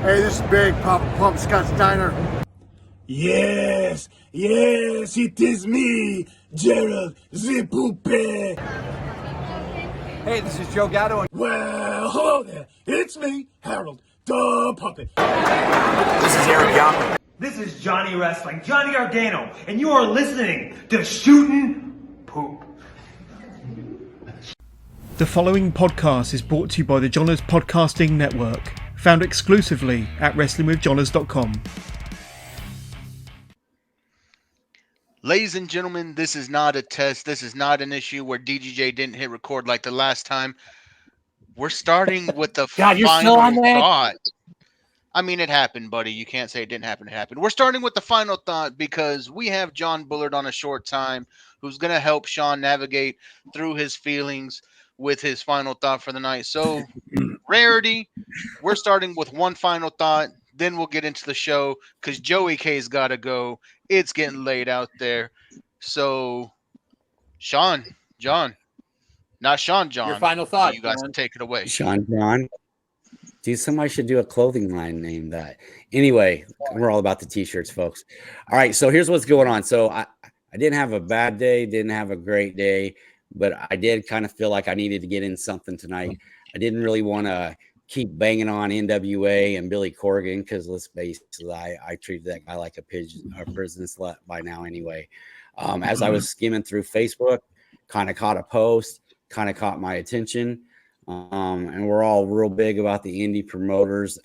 Hey, this is Big Papa Pump Scott's Diner. Yes, it is me, Gerald the Poupée. Hey, this is Joe Gatto. Well, hello there. It's me, Harold the Puppet. This is Eric Young. This is Johnny Wrestling, Johnny Ardano, and you are listening to Shootin' Poop. The following podcast is brought to you by the Johners Podcasting Network, found exclusively at WrestlingWithJohners.com. Ladies and gentlemen, this is not a test. This is not an issue where DGJ didn't hit record like the last time. We're starting with the final thought. I mean, it happened, buddy. You can't say it didn't happen. It happened. We're starting with the final thought because we have John Bullard on a short time who's going to help Sean navigate through his feelings with his final thought for the night. So, rarity, we're starting with one final thought. Then we'll get into the show because Joey K's got to go. It's getting late out there. So, John. Your final thought. You guys can take it away. Sean John. Dude, somebody should do a clothing line named that. Anyway, we're all about the t-shirts, folks. All right, so here's what's going on. So I didn't have a bad day, didn't have a great day, but I did kind of feel like I needed to get in something tonight. I didn't really want to keep banging on NWA and Billy Corgan because let's face it, I treated that guy like a pigeon or prison slut by now anyway. As I was skimming through Facebook, kind of caught a post, kind of caught my attention. And we're all real big about the indie promoters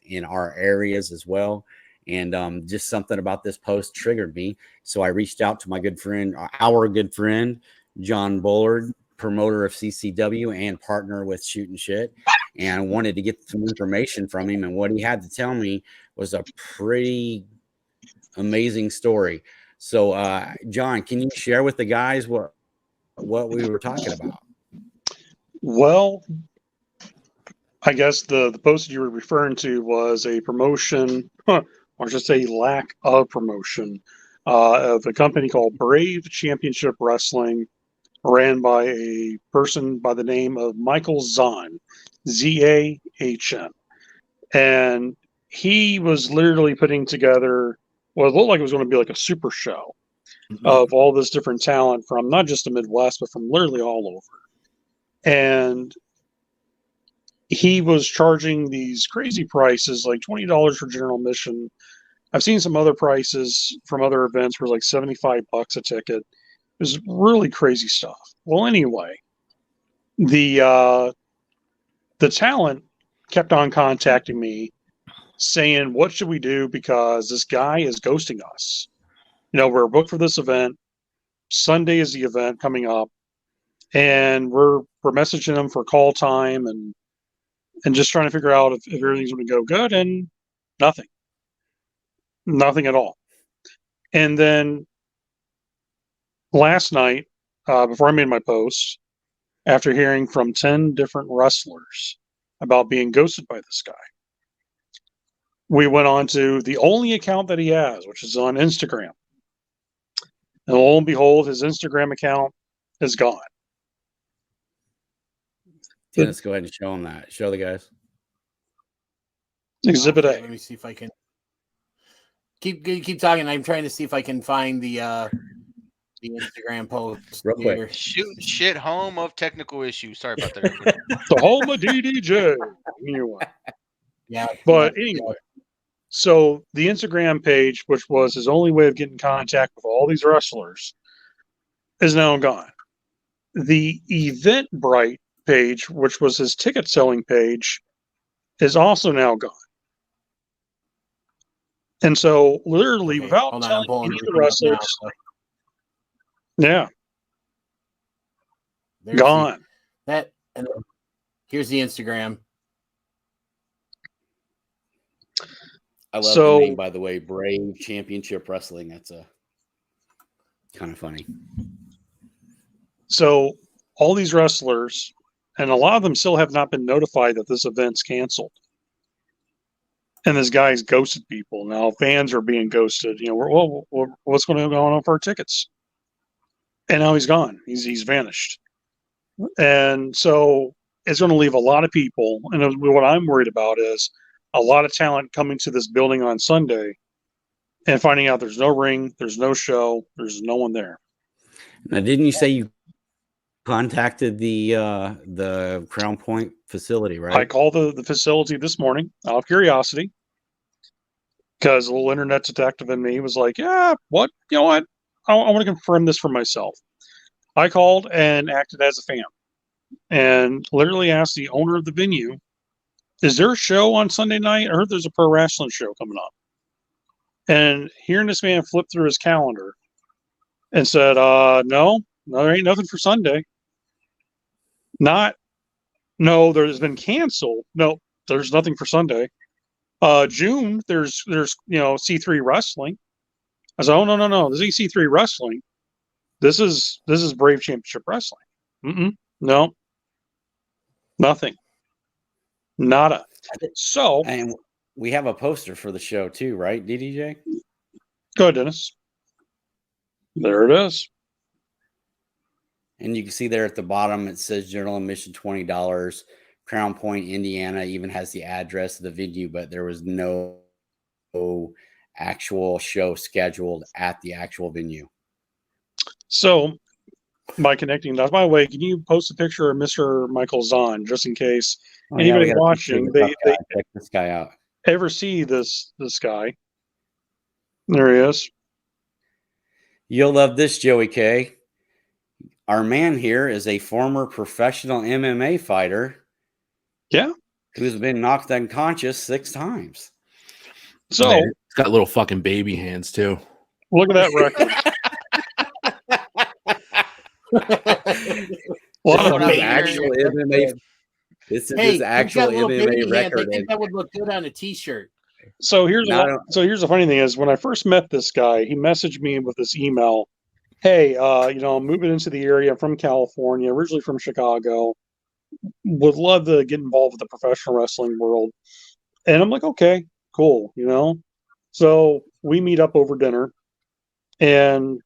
in our areas as well. And just something about this post triggered me. So I reached out to my good friend, our good friend, John Bullard, promoter of CCW and partner with Shootin Shit. And I wanted to get some information from him. And what he had to tell me was a pretty amazing story. So, John, can you share with the guys what we were talking about? Well, I guess the post you were referring to was a promotion, or just a lack of promotion, of a company called Brave Championship Wrestling, ran by a person by the name of Michael Zahn, Z-A-H-N. And he was literally putting together what it looked like it was going to be like a super show of all this different talent from not just the Midwest, but from literally all over. And he was charging these crazy prices, like $20 for general admission. I've seen some other prices from other events where like $75 a ticket. It was really crazy stuff. Well, anyway, the talent kept on contacting me saying, what should we do? Because this guy is ghosting us. You know, we're booked for this event. Sunday is the event coming up. And we're messaging them for call time and just trying to figure out if everything's going to go good, and nothing at all. And then last night, before I made my post, after hearing from 10 different wrestlers about being ghosted by this guy, we went on to the only account that he has, which is on Instagram. And lo and behold, his Instagram account is gone. Dennis, go ahead and show them that. Show the guys. Exhibit A. Let me see if I can keep talking. I'm trying to see if I can find the Instagram post Real quick. here. Shootin Shit, home of technical issues. Sorry about that. The home of DDJ. Anyway. Yeah. But anyway, so the Instagram page, which was his only way of getting in contact with all these wrestlers, is now gone. The Eventbrite page, which was his ticket selling page, is also now gone. And so, literally, Okay, without hold on, telling I'm pulling any of the everything up wrestlers, now, yeah, there's gone. and then here's the Instagram. I love So- the name, by the way, Brave Championship Wrestling. That's a kind of funny. So all these wrestlers, and a lot of them still have not been notified that this event's canceled. And this guy's ghosted people. Now fans are being ghosted. You know, what's going to go on for our tickets? And now he's gone. He's vanished. And so it's going to leave a lot of people. And what I'm worried about is a lot of talent coming to this building on Sunday and finding out there's no ring, there's no show, there's no one there. Now, didn't you say you contacted the Crown Point facility, right? I called the facility this morning out of curiosity because a little internet detective in me was like, yeah, what? You know what? I want to confirm this for myself. I called and acted as a fan and literally asked the owner of the venue, is there a show on Sunday night? I heard there's a pro wrestling show coming up. And hearing this man flip through his calendar and said, no, there ain't nothing for Sunday. No, there's been canceled. No, there's nothing for Sunday. June, there's C3 wrestling. I said, oh no, this ain't C3 wrestling. This is Brave Championship Wrestling. No, nothing, nada. So, and we have a poster for the show too, right, DDJ? Go ahead, Dennis. There it is. And you can see there at the bottom, it says general admission $20. Crown Point, Indiana even has the address of the venue, but there was no actual show scheduled at the actual venue. So, by connecting dots, by the way, can you post a picture of Mr. Michael Zahn just in case anybody watching they check this guy out. Ever see this guy? There he is. You'll love this, Joey K. Our man here is a former professional MMA fighter. Yeah. Who's been knocked unconscious 6 times. So he's got little fucking baby hands too. Look at that record. Actual MMA. This is his actual MMA record. I think that would look good on a t-shirt. So here's the funny thing is when I first met this guy, he messaged me with this email. Hey, I'm moving into the area. I'm from California, originally from Chicago. Would love to get involved with the professional wrestling world. And I'm like, okay, cool, So we meet up over dinner. And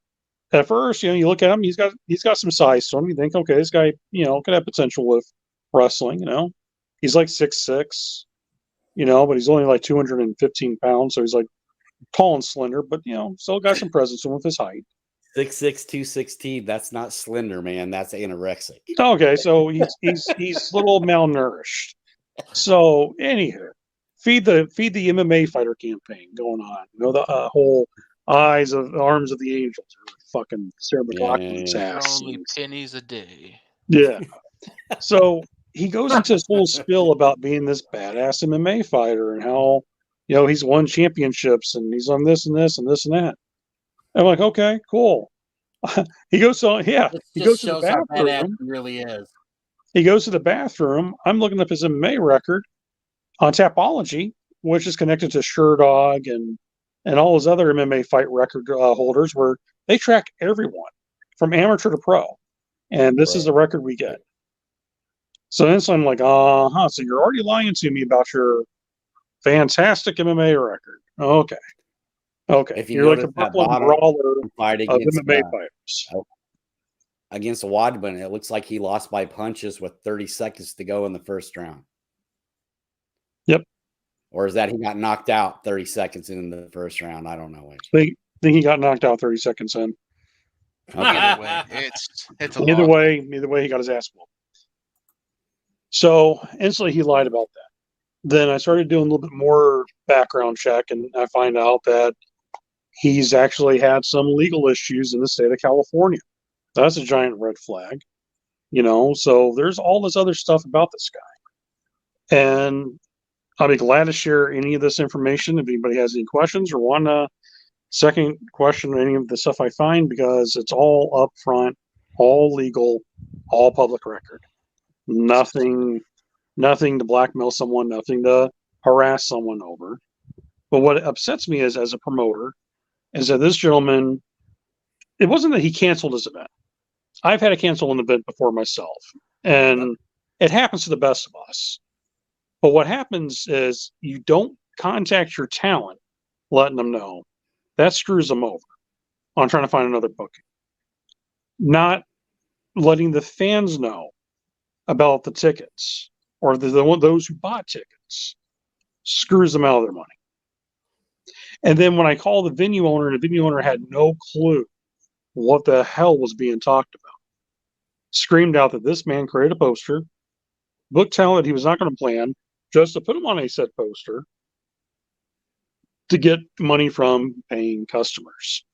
at first, you look at him, he's got some size to him. You think, okay, this guy, could have potential with wrestling, He's like 6'6", but he's only like 215 pounds, so he's like tall and slender, but still got some presence with his height. 6'6", 216. That's not slender, man. That's anorexic. Okay, so he's a little malnourished. So anywho, feed the MMA fighter campaign going on. The whole arms of the angels are fucking Sarah McLachlan's ass. Only pennies a day. Yeah. So he goes into this whole spiel about being this badass MMA fighter and how he's won championships and he's on this and this and this and that. I'm like, okay, cool. He goes to the bathroom. He really is. He goes to the bathroom. I'm looking up his MMA record on Tapology, which is connected to SureDog and all his other MMA fight record holders, where they track everyone from amateur to pro. And this is the record we get. So then I'm like, so you're already lying to me about your fantastic MMA record. Okay. If you're like a Brooklyn brawler fighting of MMA fighters. Against Wadman, it looks like he lost by punches with 30 seconds to go in the first round. Yep. Or is that he got knocked out 30 seconds in the first round? I don't know. I think he got knocked out 30 seconds in. Okay. Either way, it's either way, he got his ass whooped. So instantly he lied about that. Then I started doing a little bit more background check, and I find out that he's actually had some legal issues in the state of California. That's a giant red flag, so there's all this other stuff about this guy. And I'll be glad to share any of this information if anybody has any questions or want to second question any of the stuff I find, because it's all up front, all legal, all public record. Nothing to blackmail someone, nothing to harass someone over. But what upsets me is, as a promoter, is that this gentleman, it wasn't that he canceled his event. I've had to cancel an event before myself, and it happens to the best of us. But what happens is you don't contact your talent, letting them know. That screws them over on trying to find another booking. Not letting the fans know about the tickets, or those who bought tickets. screws them out of their money. And then when I called the venue owner, and the venue owner had no clue what the hell was being talked about, screamed out that this man created a poster, booked talent he was not going to plan, just to put him on a set poster to get money from paying customers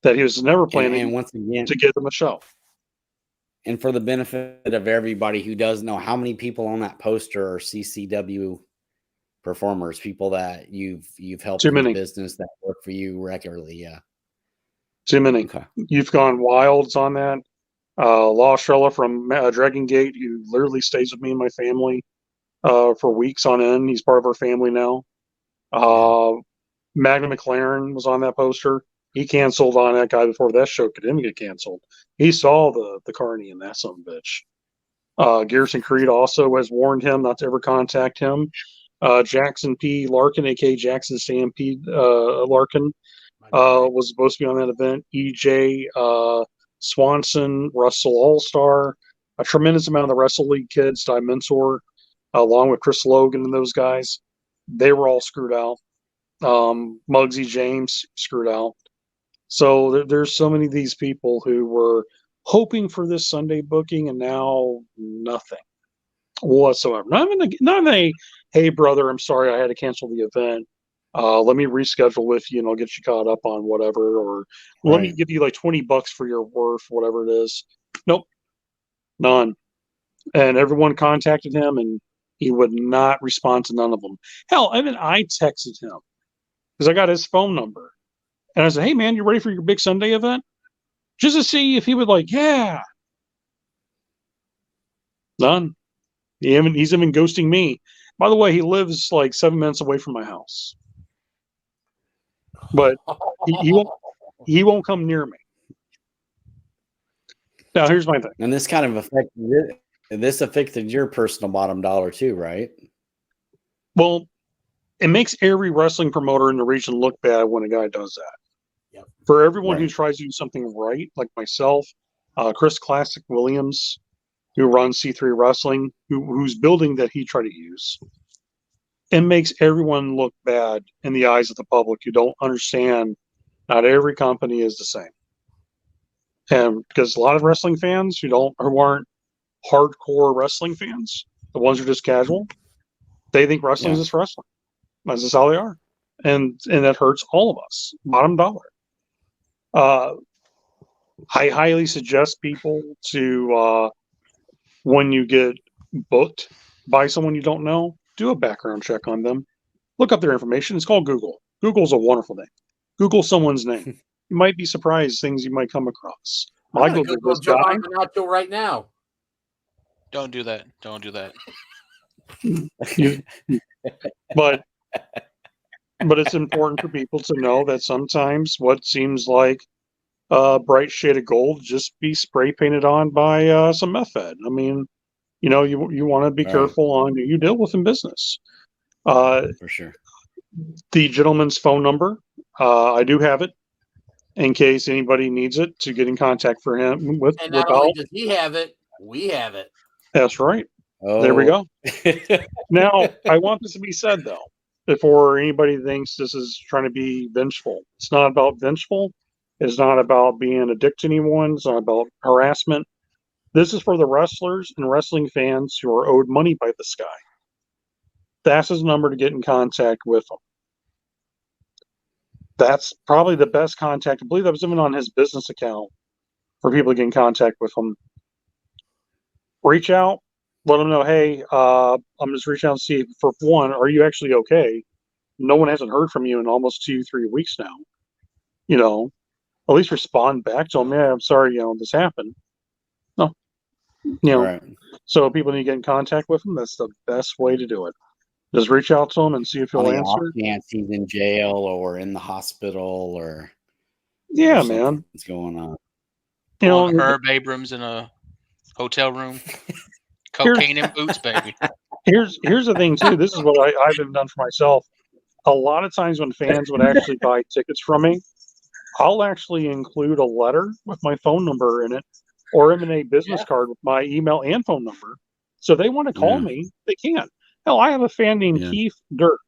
that he was never planning and once again, to give them a show. And for the benefit of everybody who doesn't know, how many people on that poster are CCW performers, people that you've helped Too in many. the business that work for you regularly? Yeah. Too many. Okay. You've gone wilds on that. Lost Shrella from Dragon Gate, who literally stays with me and my family for weeks on end. He's part of our family now. Magnum McLaren was on that poster. He canceled on that guy before that show could even get canceled. He saw the Carney and that son of a bitch. Garrison Creed also has warned him not to ever contact him. Jackson P. Larkin, aka Jackson Stampede Larkin, was supposed to be on that event. EJ Swanson, Russell All-Star, a tremendous amount of the Wrestle League kids that I mentor, along with Chris Logan and those guys. They were all screwed out. Muggsy James screwed out. So there's so many of these people who were hoping for this Sunday booking, and now nothing whatsoever. Not even a hey brother, I'm sorry I had to cancel the event. Let me reschedule with you and I'll get you caught up on whatever, or let me give you like $20 for your worth, whatever it is. Nope, none. And everyone contacted him, and he would not respond to none of them. Hell, even I texted him because I got his phone number, and I said, "Hey man, you ready for your big Sunday event?" Just to see if he would yeah. None. He's even ghosting me. By the way, he lives like 7 minutes away from my house. But he won't come near me. Now here's my thing. And this kind of affected your personal bottom dollar too, right? Well, it makes every wrestling promoter in the region look bad when a guy does that. Yep. For everyone who tries to do something right, like myself, Chris Classic Williams, who runs C3 Wrestling, who's building that he tried to use, it makes everyone look bad in the eyes of the public who don't understand not every company is the same. And because a lot of wrestling fans who aren't hardcore wrestling fans, the ones who are just casual, they think wrestling is just wrestling. That's just how they are. And that hurts all of us. Bottom dollar. I highly suggest people to when you get booked by someone you don't know, do a background check on them. Look up their information. It's called Google. Google's a wonderful thing. Google someone's name. You might be surprised things you might come across. I Googled this guy right now. Don't do that. Don't do that. But it's important for people to know that sometimes what seems like a bright shade of gold just be spray painted on by some meth head. I mean, you want to be careful on who you deal with in business. For sure. The gentleman's phone number, I do have it in case anybody needs it to get in contact for him with. And not only does he have it, we have it. That's right. Oh. There we go. Now, I want this to be said, though, before anybody thinks this is trying to be vengeful. It's not about vengeful. It's not about being a dick to anyone. It's not about harassment. This is for the wrestlers and wrestling fans who are owed money by this guy. That's his number to get in contact with him. That's probably the best contact. I believe that was even on his business account for people to get in contact with him. Reach out. Let them know, hey, I'm just reaching out to see, for one, are you actually okay? No one hasn't heard from you in almost 2-3 weeks now. At least respond back to them. Yeah, I'm sorry, this happened. No, Right. So people need to get in contact with them. That's the best way to do it. Just reach out to him and see if he'll answer. Chance he's in jail or in the hospital or man, what's going on? Herb Abrams in a hotel room, cocaine in boots, baby. Here's the thing too. This is what I've done for myself. A lot of times when fans would actually buy tickets from me, I'll actually include a letter with my phone number in it, or even a business card with my email and phone number. So if they want to call me, they can. Hell, I have a fan named Yeah. Keith Dirk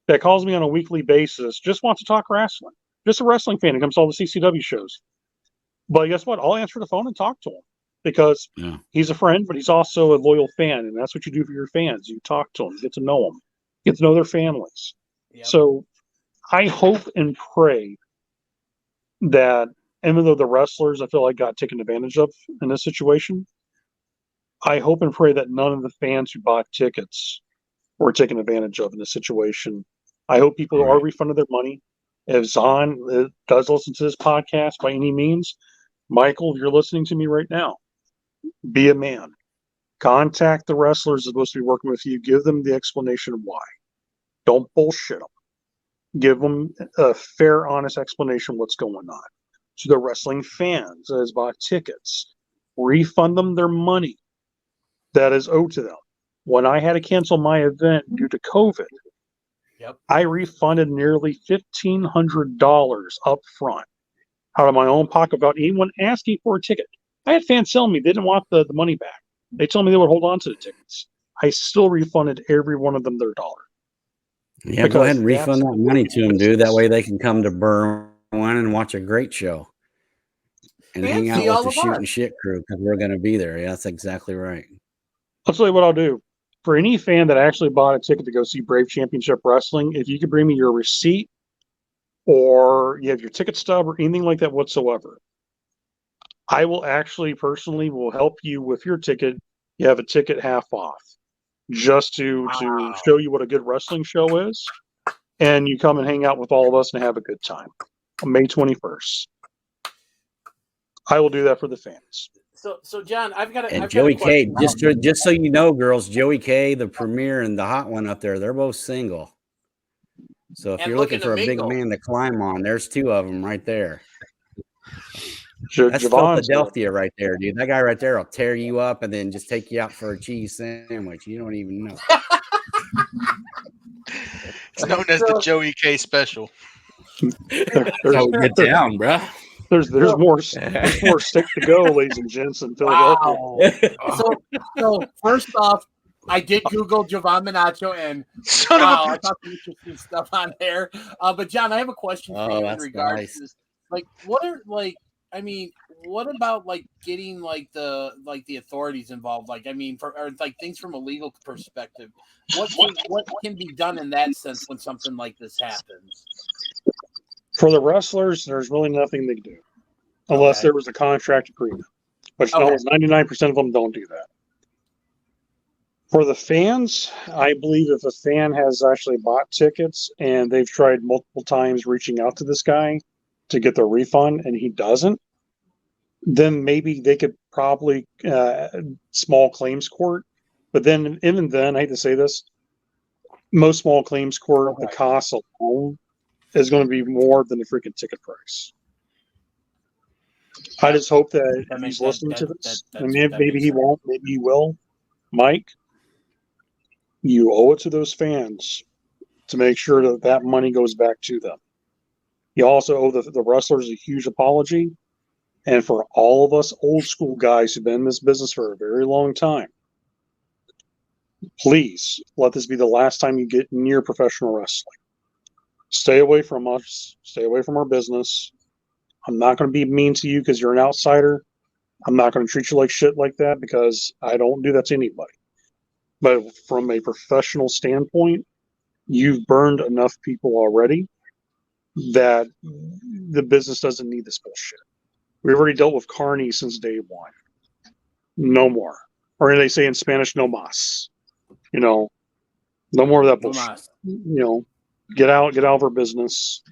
that calls me on a weekly basis, just wants to talk wrestling. Just a wrestling fan who comes to all the CCW shows. But guess what? I'll answer the phone and talk to him because Yeah. he's a friend, but he's also a loyal fan. And that's what you do for your fans. You talk to them, get to know them, get to know their families. Yep. So I hope and pray that even though the wrestlers I feel like got taken advantage of in this situation, I hope and pray that none of the fans who bought tickets were taken advantage of in this situation. I hope people are refunded their money. If Zahn does listen to this podcast by any means, Michael, if you're listening to me right now, be a man. Contact the wrestlers that are supposed to be working with you. Give them the explanation of why. Don't bullshit them. Give them a fair, honest explanation of what's going on. To the wrestling fans that has bought tickets, refund them their money that is owed to them. When I had to cancel my event due to COVID, I refunded nearly $1,500 up front out of my own pocket without anyone asking for a ticket. I had fans telling me they didn't want the money back. They told me they would hold on to the tickets. I still refunded every one of them their dollar. Yeah, go ahead and refund that money to them, dude. That way they can come to Berwyn and watch a great show and hang out with the Shootin Shit crew because we're going to be there. Yeah, that's exactly right. I'll tell you what I'll do. For any fan that actually bought a ticket to go see Brave Championship Wrestling, if you could bring me your receipt or you have your ticket stub or anything like that whatsoever, I will actually personally will help you with your ticket. You have a ticket half off just to show you what a good wrestling show is. And you come and hang out with all of us and have a good time on May 21st. I will do that for the fans. So John, I've got Joey K, just so you know, girls, Joey K, the premier and the hot one up there, they're both single. So if you're looking for a big man to climb on, there's two of them right there. That's Philadelphia right there, dude. That guy right there will tear you up and then just take you out for a cheese sandwich. You don't even know. It's known as the Joey K special. Get down, bro. There's more stick to go, ladies and gents, in Philadelphia. Wow. So first off, I did Google Jovan Minacho and I thought some interesting stuff on there. But John, I have a question for you in regards to this. Like, what about like getting like the authorities involved? Like, I mean, or like things from a legal perspective. What can be done in that sense when something like this happens? For the wrestlers, there's really nothing they can do unless there was a contract agreement. But 99% of them don't do that. For the fans, I believe if a fan has actually bought tickets and they've tried multiple times reaching out to this guy to get their refund and he doesn't, then maybe they could probably small claims court. But then, even then, I hate to say this, most small claims court, the cost alone is going to be more than the freaking ticket price. I just hope that he's listening to this. I mean, maybe he won't, maybe he will. Mike, you owe it to those fans to make sure that that money goes back to them. You also owe the wrestlers a huge apology. And for all of us old school guys who've been in this business for a very long time, please let this be the last time you get near professional wrestling. Stay away from us. Stay away from our business. I'm not going to be mean to you because you're an outsider. I'm not going to treat you like shit like that because I don't do that to anybody. But from a professional standpoint, you've burned enough people already that the business doesn't need this bullshit. We've already dealt with Carnies since day one. No more. Or they say in Spanish, no mas. No more of that bullshit. Get out of our business.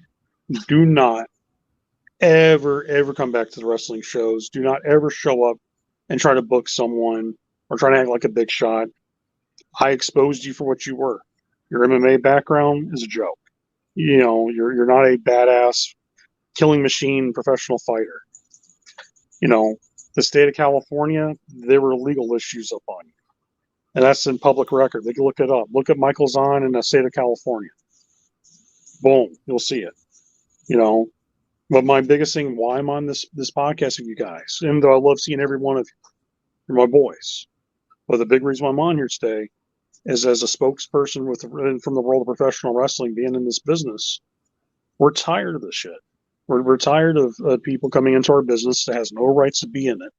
Do not ever come back to the wrestling shows. Do not ever show up and try to book someone or try to act like a big shot. I exposed you for what you were. Your MMA background is a joke. You're not a badass killing machine professional fighter. The state of California, there were legal issues up on you. And that's in public record. They can look it up. Look at Michael Zahn in the state of California. Boom, you'll see it. But my biggest thing, why I'm on this podcast with you guys, even though I love seeing every one of you, you're my boys. But the big reason why I'm on here today is as a spokesperson from the world of professional wrestling, being in this business, we're tired of this shit. We're tired of people coming into our business that has no rights to be in it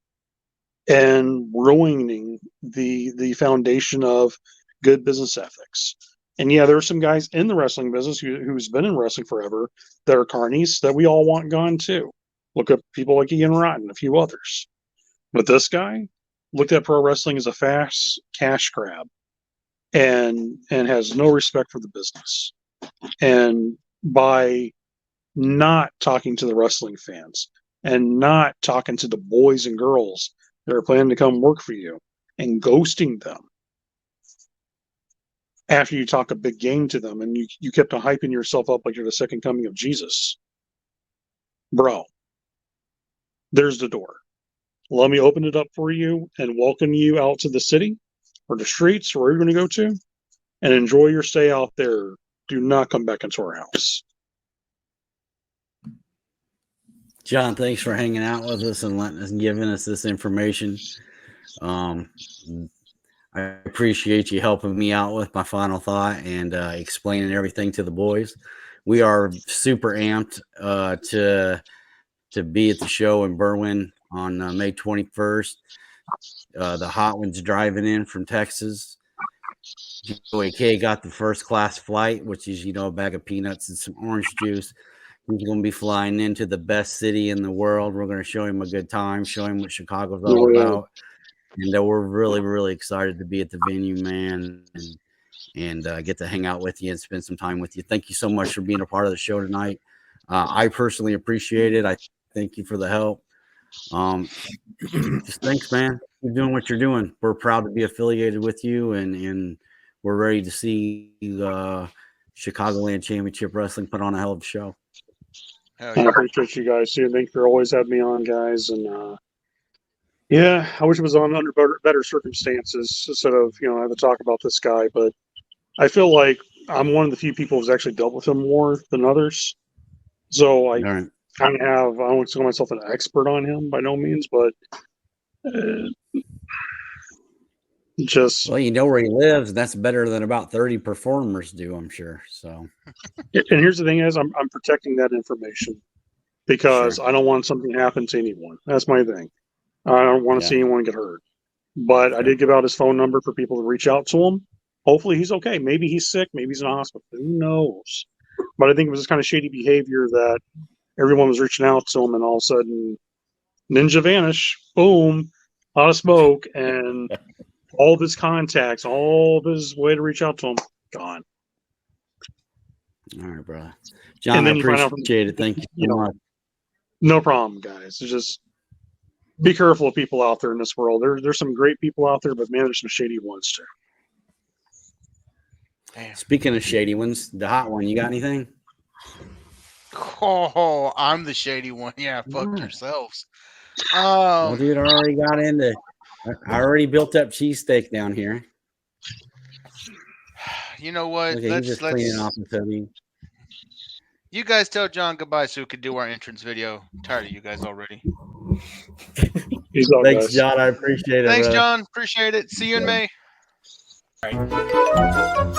and ruining the foundation of good business ethics. And yeah, there are some guys in the wrestling business who's been in wrestling forever that are carnies that we all want gone too. Look at people like Ian Rotten and a few others. But this guy looked at pro wrestling as a fast cash grab and has no respect for the business. And by not talking to the wrestling fans and not talking to the boys and girls that are planning to come work for you and ghosting them after you talk a big game to them and you kept on hyping yourself up like you're the second coming of Jesus. Bro, there's the door. Let me open it up for you and welcome you out to the city or the streets or where you're going to go to and enjoy your stay out there. Do not come back into our house. John, thanks for hanging out with us and letting us giving us this information. I appreciate you helping me out with my final thought and explaining everything to the boys. We are super amped to be at the show in Berwyn on May 21st. The Hot Ones driving in from Texas. Joey K got the first class flight, which is, a bag of peanuts and some orange juice. He's going to be flying into the best city in the world. We're going to show him a good time, show him what Chicago's all about. And we're really, really excited to be at the venue, man, and get to hang out with you and spend some time with you. Thank you so much for being a part of the show tonight. I personally appreciate it. I thank you for the help. Just thanks, man. You're doing what you're doing. We're proud to be affiliated with you, and we're ready to see the Chicagoland Championship Wrestling put on a hell of a show. I appreciate you guys too. Thank you for always having me on, guys. And yeah, I wish it was on under better circumstances instead of I have to talk about this guy. But I feel like I'm one of the few people who's actually dealt with him more than others. So I kind of have. I don't want to call myself an expert on him by no means, but just you know where he lives. That's better than about 30 performers do, I'm sure. So, and here's the thing: is I'm protecting that information because I don't want something to happen to anyone. That's my thing. I don't want to see anyone get hurt. But I did give out his phone number for people to reach out to him. Hopefully he's okay. Maybe he's sick. Maybe he's in a hospital. Who knows? But I think it was this kind of shady behavior that everyone was reaching out to him, and all of a sudden, Ninja vanish. Boom, a lot of smoke, and all of his contacts, all of his way to reach out to him, gone. All right, bro. John, I appreciate it. Thank you so much. No problem, guys. It's just be careful of people out there in this world. There's some great people out there, but man, there's some shady ones too. Damn. Speaking of shady ones, the hot one, you got anything? Oh, I'm the shady one. Yeah, fuck yourselves. Well, dude, I already got into. I already built up cheesesteak down here. You know what? Okay, let's clean off the You guys tell John goodbye so we could do our entrance video. I'm tired of you guys already. Thanks, John. I appreciate it. Thanks, John. Appreciate it. See you in May. All right.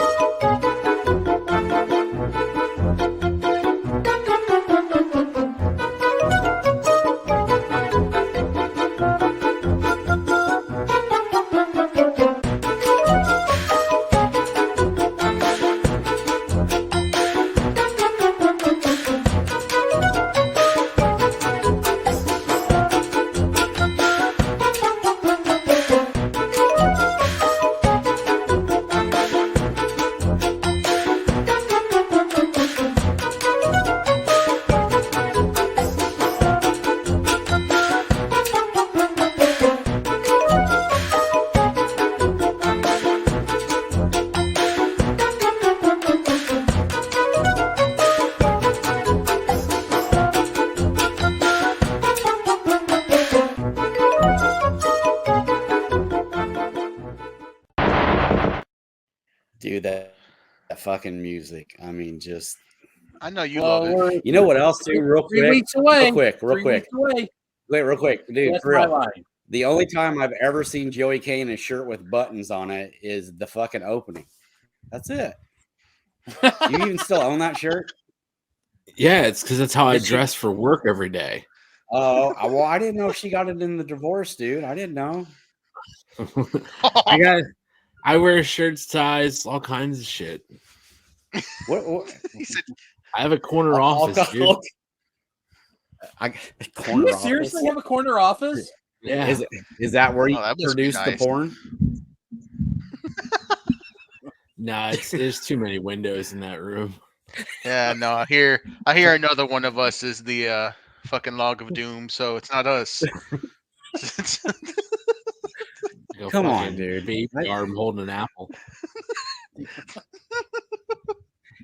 Dude, that fucking music. I mean, just. I know you love it. You know what else, dude? Real quick. 3 weeks away. Real quick. Wait, real quick, dude. that's For real. The only time I've ever seen Joey K in a shirt with buttons on it is the fucking opening. That's it. You even still own that shirt? Yeah, it's because that's how I dress for work every day. Oh, well, I didn't know if she got it in the divorce, dude. I didn't know. I wear shirts, ties, all kinds of shit. What? He said, I have a corner office, dude. Do you seriously have a corner office? Yeah. Is that where you that must produce be the porn? Nah, there's too many windows in that room. Yeah, no, I hear another one of us is the fucking log of doom, so it's not us. Come on, dude. Baby arm holding an apple.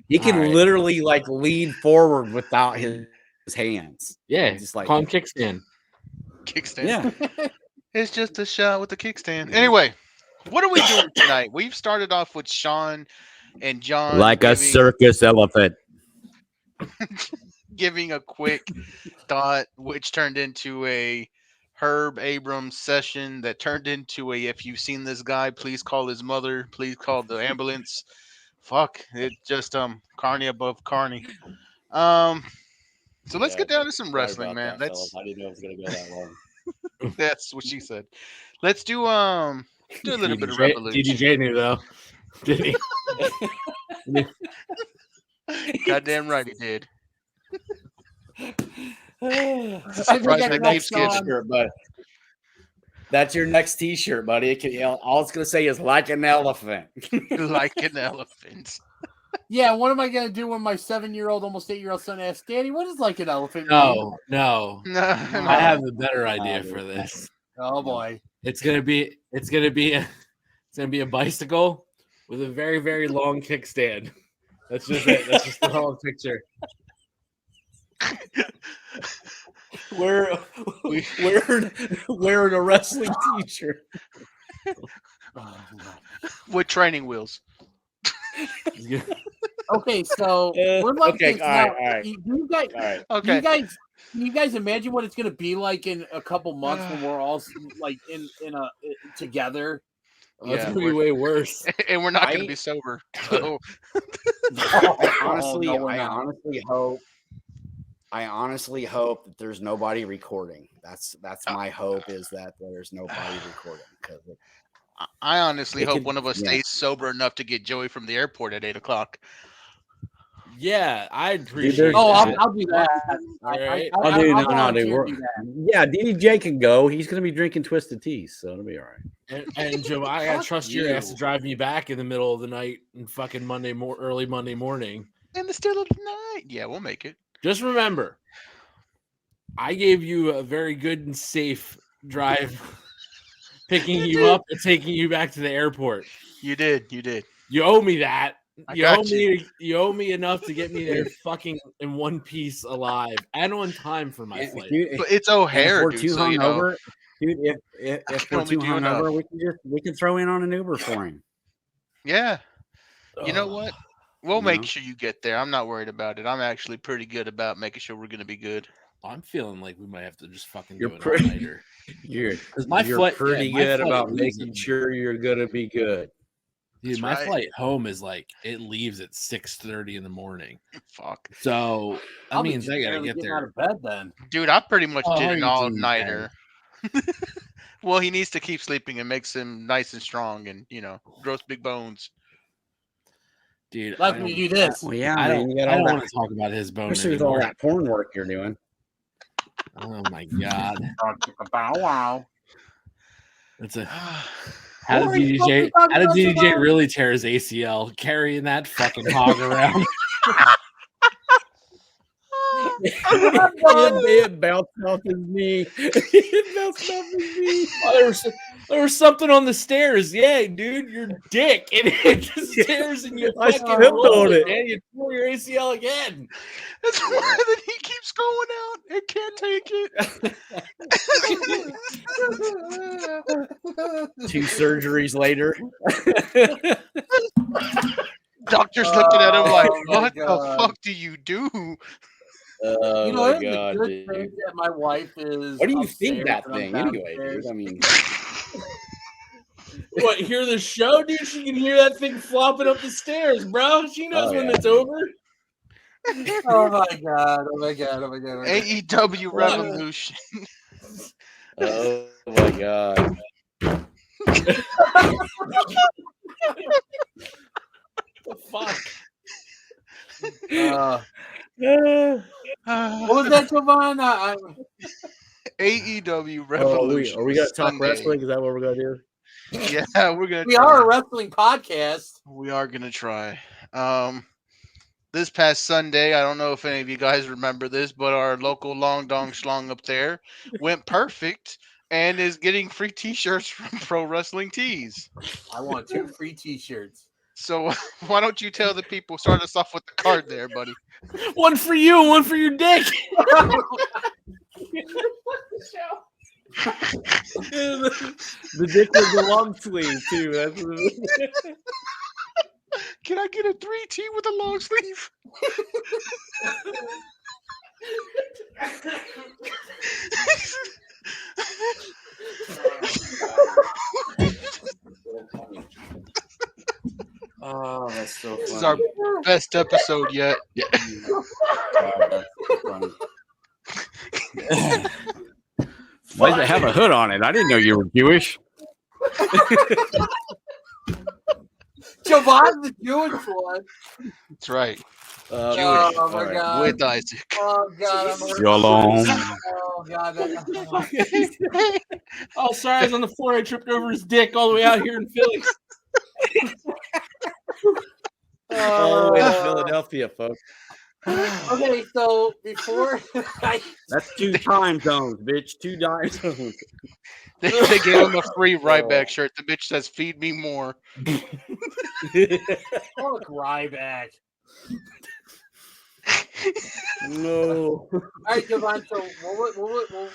He can literally like lean forward without his hands. Yeah, just like call him kickstand. Kickstand. Yeah. It's just a shot with the kickstand. Anyway, what are we doing tonight? We've started off with Sean and John like a circus elephant. Giving a quick thought, which turned into a Herb Abrams session that turned into a if you've seen this guy, please call his mother, please call the ambulance. Fuck, it just Carney above Carney. So let's get down to some wrestling, man. I didn't know it was gonna go that long. That's what she said. Let's do a little bit of Revolution. DDJ knew though. Did he? Goddamn right he did. That's your next T-shirt, buddy. All it's gonna say is "like an elephant." Like an elephant. Yeah, what am I gonna do when my 7-year-old, almost 8-year-old son asks, "Daddy, what is like an elephant?" No. I have a better idea for this. Oh boy, it's gonna be a bicycle with a very, very long kickstand. That's just it. That's just the whole picture. Wearing a wrestling T-shirt with training wheels. Okay, so we're like okay, this all now. right. Okay. Can you guys imagine what it's gonna be like in a couple months when we're all like in a together? That's gonna be way worse, and we're not gonna be sober. So. I honestly hope that there's nobody recording. That's my hope, is that there's nobody recording, because I honestly hope one of us stays sober enough to get Joey from the airport at 8:00. Yeah, I'd appreciate. I'll do that. All right. I'll do. Yeah, DJ can go. He's gonna be drinking Twisted Teas, so it'll be all right. And Joe, I gotta trust your ass to drive me back in the middle of the night and fucking early Monday morning. In the still of the night. Yeah, we'll make it. Just remember, I gave you a very good and safe drive, picking you up and taking you back to the airport. You did. You owe me that. You owe me enough to get me there fucking in one piece, alive and on time for my flight. But it's O'Hare, dude. If we're too hungover, we can throw in on an Uber for him. Yeah. You know what? We'll make sure you get there. I'm not worried about it. I'm actually pretty good about making sure we're going to be good. I'm feeling like we might have to just fucking do it all nighter. You're pretty good about making sure you're going to be good. Dude, my flight home is like, it leaves at 6:30 in the morning. Fuck. So that means I gotta get there out of bed then. Dude, I pretty much did an all-nighter. Well, he needs to keep sleeping. It makes him nice and strong, and grows big bones. Dude, like when you do this. Well, yeah, I don't want to talk about his bones. Especially with all that porn work you're doing. Oh my god. Wow. That's a how did DDJ really tear his ACL carrying that fucking hog around? It bounced off his knee. Oh, there was something on the stairs. Yeah, dude, your dick. It hit the stairs and you fucking rolled it. Man. You tore your ACL again. That's why that he keeps going out and can't take it. 2 surgeries later. Doctor's looking at him like, what the fuck do you do? Oh you know, my it's god, a good dude. thing that my wife is. What do you think upstairs that and I'm thing anyway, downstairs. dude? I mean, What, hear the show, dude? She can hear that thing flopping up the stairs, bro. She knows when it's over. Oh my god! Oh my god! Oh my god! AEW Revolution. oh my god. The fuck? What was that, Jovan? AEW Revolution. Are we gonna talk Sunday. wrestling? Is that what we're gonna do? Yeah, we're gonna. We are a wrestling podcast. We are gonna try. This past Sunday, I don't know if any of you guys remember this, but our local Long Dong Schlong up there went perfect and is getting free T-shirts from Pro Wrestling Tees. I want 2 free T-shirts. So why don't you tell the people? Start us off with the card there, buddy. One for you, one for your dick. The dick was the long sleeve too. That's Can I get a 3T with a long sleeve? oh, that's so funny. This is our best episode yet. Why does it have a hood on it? I didn't know you were Jewish. Jovan's the Jewish one. That's right. Oh my right. god! With Isaac. Oh god! Shalom. Oh god! Oh, sorry, I was on the floor. I tripped over his dick all the way out here in Philly. All the way to Philadelphia, folks. Okay, so before That's 2 time zones, bitch. 2 time zones. They gave him a free Ryback shirt. The bitch says, "Feed me more." fuck Ryback. No. All right, Jovan. So what are we talking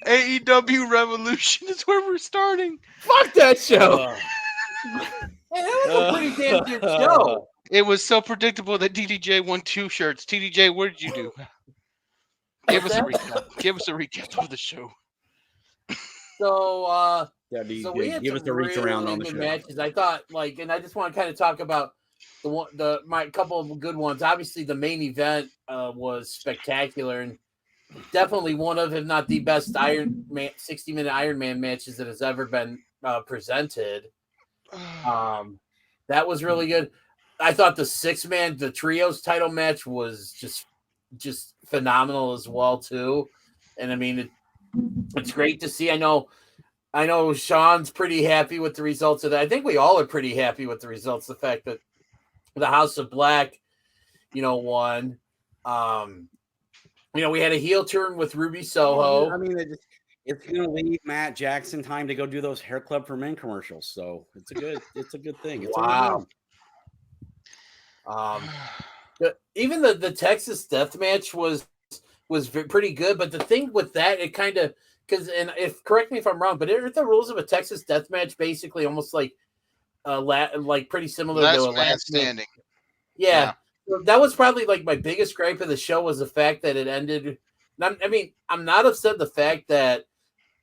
AEW Revolution is where we're starting. Fuck that show. Hey, that was a pretty damn good show. It was so predictable that DDJ won 2 shirts. TDJ, what did you do? Give us a recap. Give us a recap of the show. So, Yeah, so we had give us some a reach around really on the good show. matches. I thought, and I just want to kind of talk about my couple of good ones. Obviously, the main event was spectacular and definitely one of, if not the best 60-minute Iron Man matches that has ever been presented. That was really good. I thought the trios title match was just phenomenal as well too. And I mean, it's great to see. I know Sean's pretty happy with the results of that. I think we all are pretty happy with the results. The fact that the House of Black, won. We had a heel turn with Ruby Soho. I mean, it's going to leave Matt Jackson time to go do those Hair Club for Men commercials. So it's a good thing. It's wow. Even the Texas Death Match was pretty good, but the thing with that, it kind of correct me if I'm wrong, but aren't the rules of a Texas Death Match basically almost like pretty similar to a last standing? Yeah. So that was probably like my biggest gripe of the show was the fact that it ended. I mean, I'm not upset at the fact that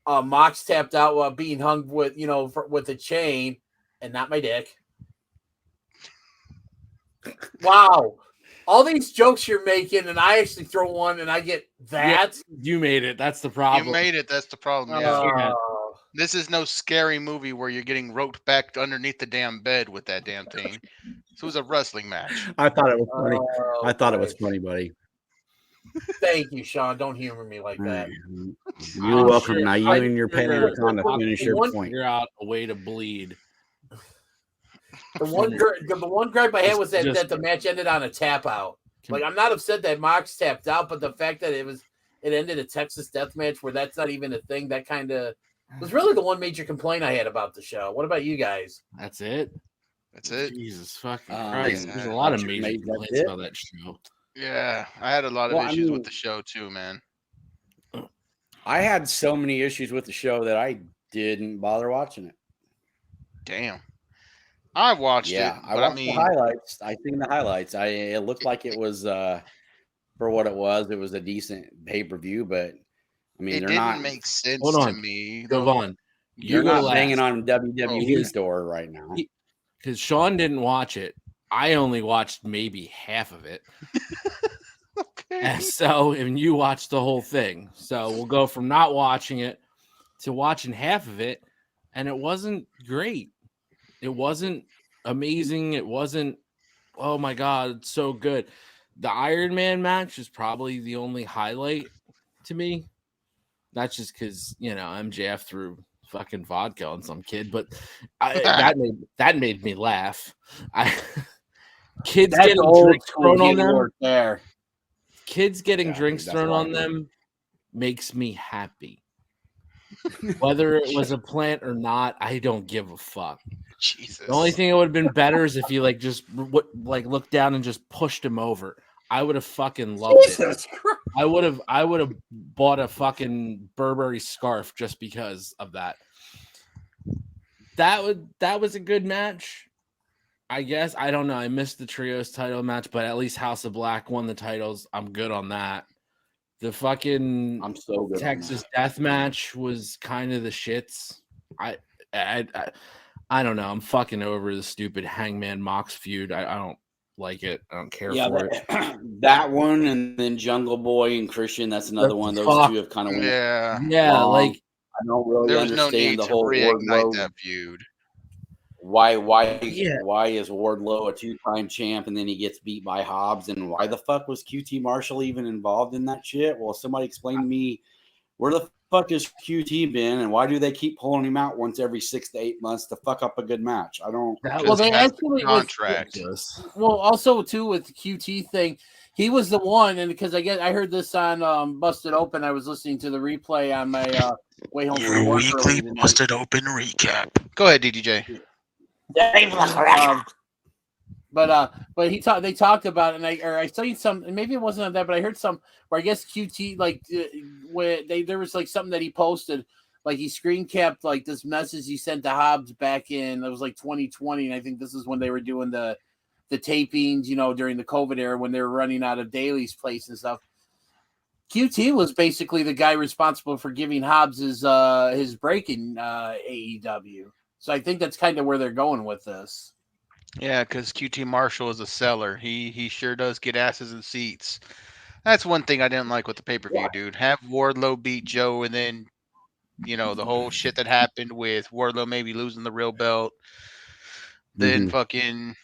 Mox tapped out while being hung with with a chain and not my dick. Wow. All these jokes you're making, and I actually throw one, and I get that. Yeah, you made it. That's the problem. You made it. That's the problem. Yeah. This is no scary movie where you're getting roped back underneath the damn bed with that damn thing. This was a wrestling match. I thought it was funny. I thought it was funny, buddy. Thank you, Sean. Don't humor me like that. You're welcome. Now you and your pen and Wakanda finish your point. Figure out a way to bleed. The one gripe I had was that the match ended on a tap out. Like, I'm not upset that Mox tapped out, but the fact that it ended a Texas Death Match where that's not even a thing, that kind of was really the one major complaint I had about the show. What about you guys? That's it. That's it. Jesus fucking Christ! There's a lot of major complaints about that show. Yeah, I had a lot of issues with the show too, man. I had so many issues with the show that I didn't bother watching it. Damn. I watched it. I But watched the highlights. I seen the highlights. It looked like it was for what it was. It was a decent pay-per-view, but I mean, it they're didn't not. make sense Hold to on. me. Go on. You're go not banging last. on WWE Because- door right now. Because Sean didn't watch it. I only watched maybe half of it. And and you watched the whole thing. So we'll go from not watching it to watching half of it. And it wasn't great. It wasn't amazing. It wasn't, oh my God, it's so good. The Iron Man match is probably the only highlight to me. That's just because, MJF threw fucking vodka on some kid, but that made me laugh. Kids getting drinks thrown on them. There. Kids getting drinks thrown on them makes me happy. Whether it was a plant or not, I don't give a fuck. Jesus. The only thing that would have been better is if you looked down and just pushed him over. I would have fucking loved it. I would have bought a fucking Burberry scarf just because of that. That was a good match. I guess. I don't know. I missed the trios title match, but at least House of Black won the titles. I'm good on that. The fucking I'm so good. Texas Death Match was kind of the shits. I don't know. I'm fucking over the stupid Hangman Mox feud. I don't like it. I don't care for it. That one, and then Jungle Boy and Christian. That's another one. Those two have kind of yeah. Like I don't really there was no need understand the to whole reignite that feud. Why is Wardlow a 2-time champ and then he gets beat by Hobbs? And why the fuck was QT Marshall even involved in that shit? Well, somebody explain to me, where the fuck has QT been, and why do they keep pulling him out once every 6 to 8 months to fuck up a good match? I don't. Well, they actually contract. Well, also too with the QT thing, he was the one, and because I heard this on Busted Open. I was listening to the replay on my way home from work. Weekly Busted Open recap. Go ahead, DDJ. But they talked about it, and I saw some, and maybe it wasn't on that, but I heard some where I guess QT where there was like something that he posted, like he screen capped like this message he sent to Hobbs back in, it was like 2020, and I think this is when they were doing the tapings, during the COVID era when they were running out of Daly's place and stuff. QT was basically the guy responsible for giving Hobbs his break in AEW. So I think that's kind of where they're going with this. Yeah, because QT Marshall is a seller. He sure does get asses in seats. That's one thing I didn't like with the pay-per-view, dude. Have Wardlow beat Joe, and then, the whole shit that happened with Wardlow maybe losing the real belt. Then fucking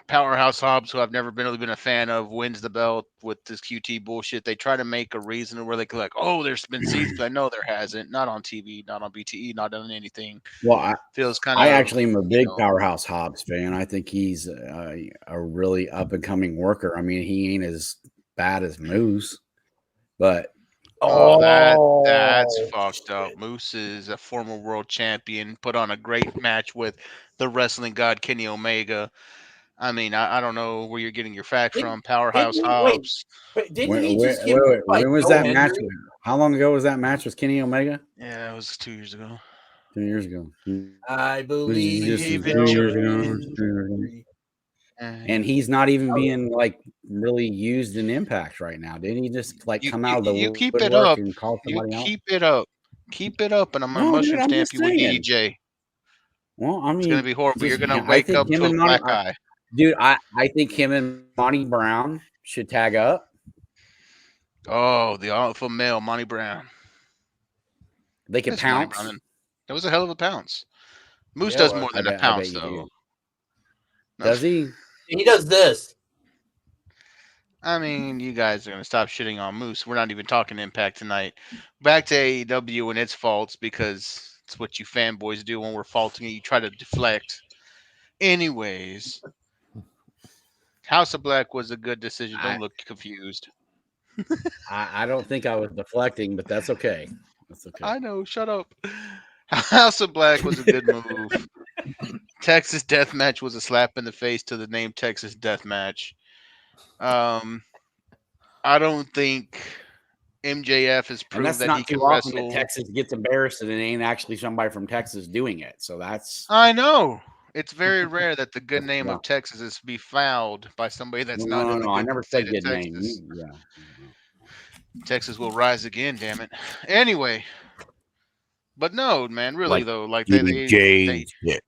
Powerhouse Hobbs, who I've never really been a fan of, wins the belt with this QT bullshit. They try to make a reason where they could there's been seats, but I know there hasn't. Not on TV, not on BTE, not on anything. Well, feels kind of. I actually am a big Powerhouse Hobbs fan. I think he's a really up and coming worker. I mean, he ain't as bad as Moose, but that's fucked up. Moose is a former world champion, put on a great match with the wrestling god Kenny Omega. I mean, I don't know where you're getting your facts from. Powerhouse Hobbs. Didn't he just wait, when was that match? How long ago was that match with Kenny Omega? Yeah, it was 2 years ago. 2 years ago. I believe 2 years ago. And he's not even being really used in Impact right now. Didn't he just come out of the keep it up and call somebody out? Keep it up, and I'm gonna mushroom stamp you with DJ. Well, I mean, it's gonna be horrible. You're gonna wake up to a black eye. Dude, I think him and Monty Brown should tag up. Oh, the alpha male, Monty Brown. They can pounce. That was a hell of a pounce. Moose does more than a pounce, though. Does he? He does this. I mean, you guys are going to stop shitting on Moose. We're not even talking Impact tonight. Back to AEW and its faults, because it's what you fanboys do when we're faulting it. You try to deflect. Anyways, House of Black was a good decision. Don't look confused. I don't think I was deflecting, but that's okay. That's okay. I know. Shut up. House of Black was a good move. Texas Deathmatch was a slap in the face to the name Texas Deathmatch. I don't think MJF has proved that he can wrestle. That Texas gets embarrassed and it ain't actually somebody from Texas doing it. So that's. I know. It's very rare that the good name of Texas is to be fouled by somebody that's not in the I good never state said good of name. Texas. Yeah. Texas will rise again, damn it. Anyway, but no, man, really Like though, like DJ shit.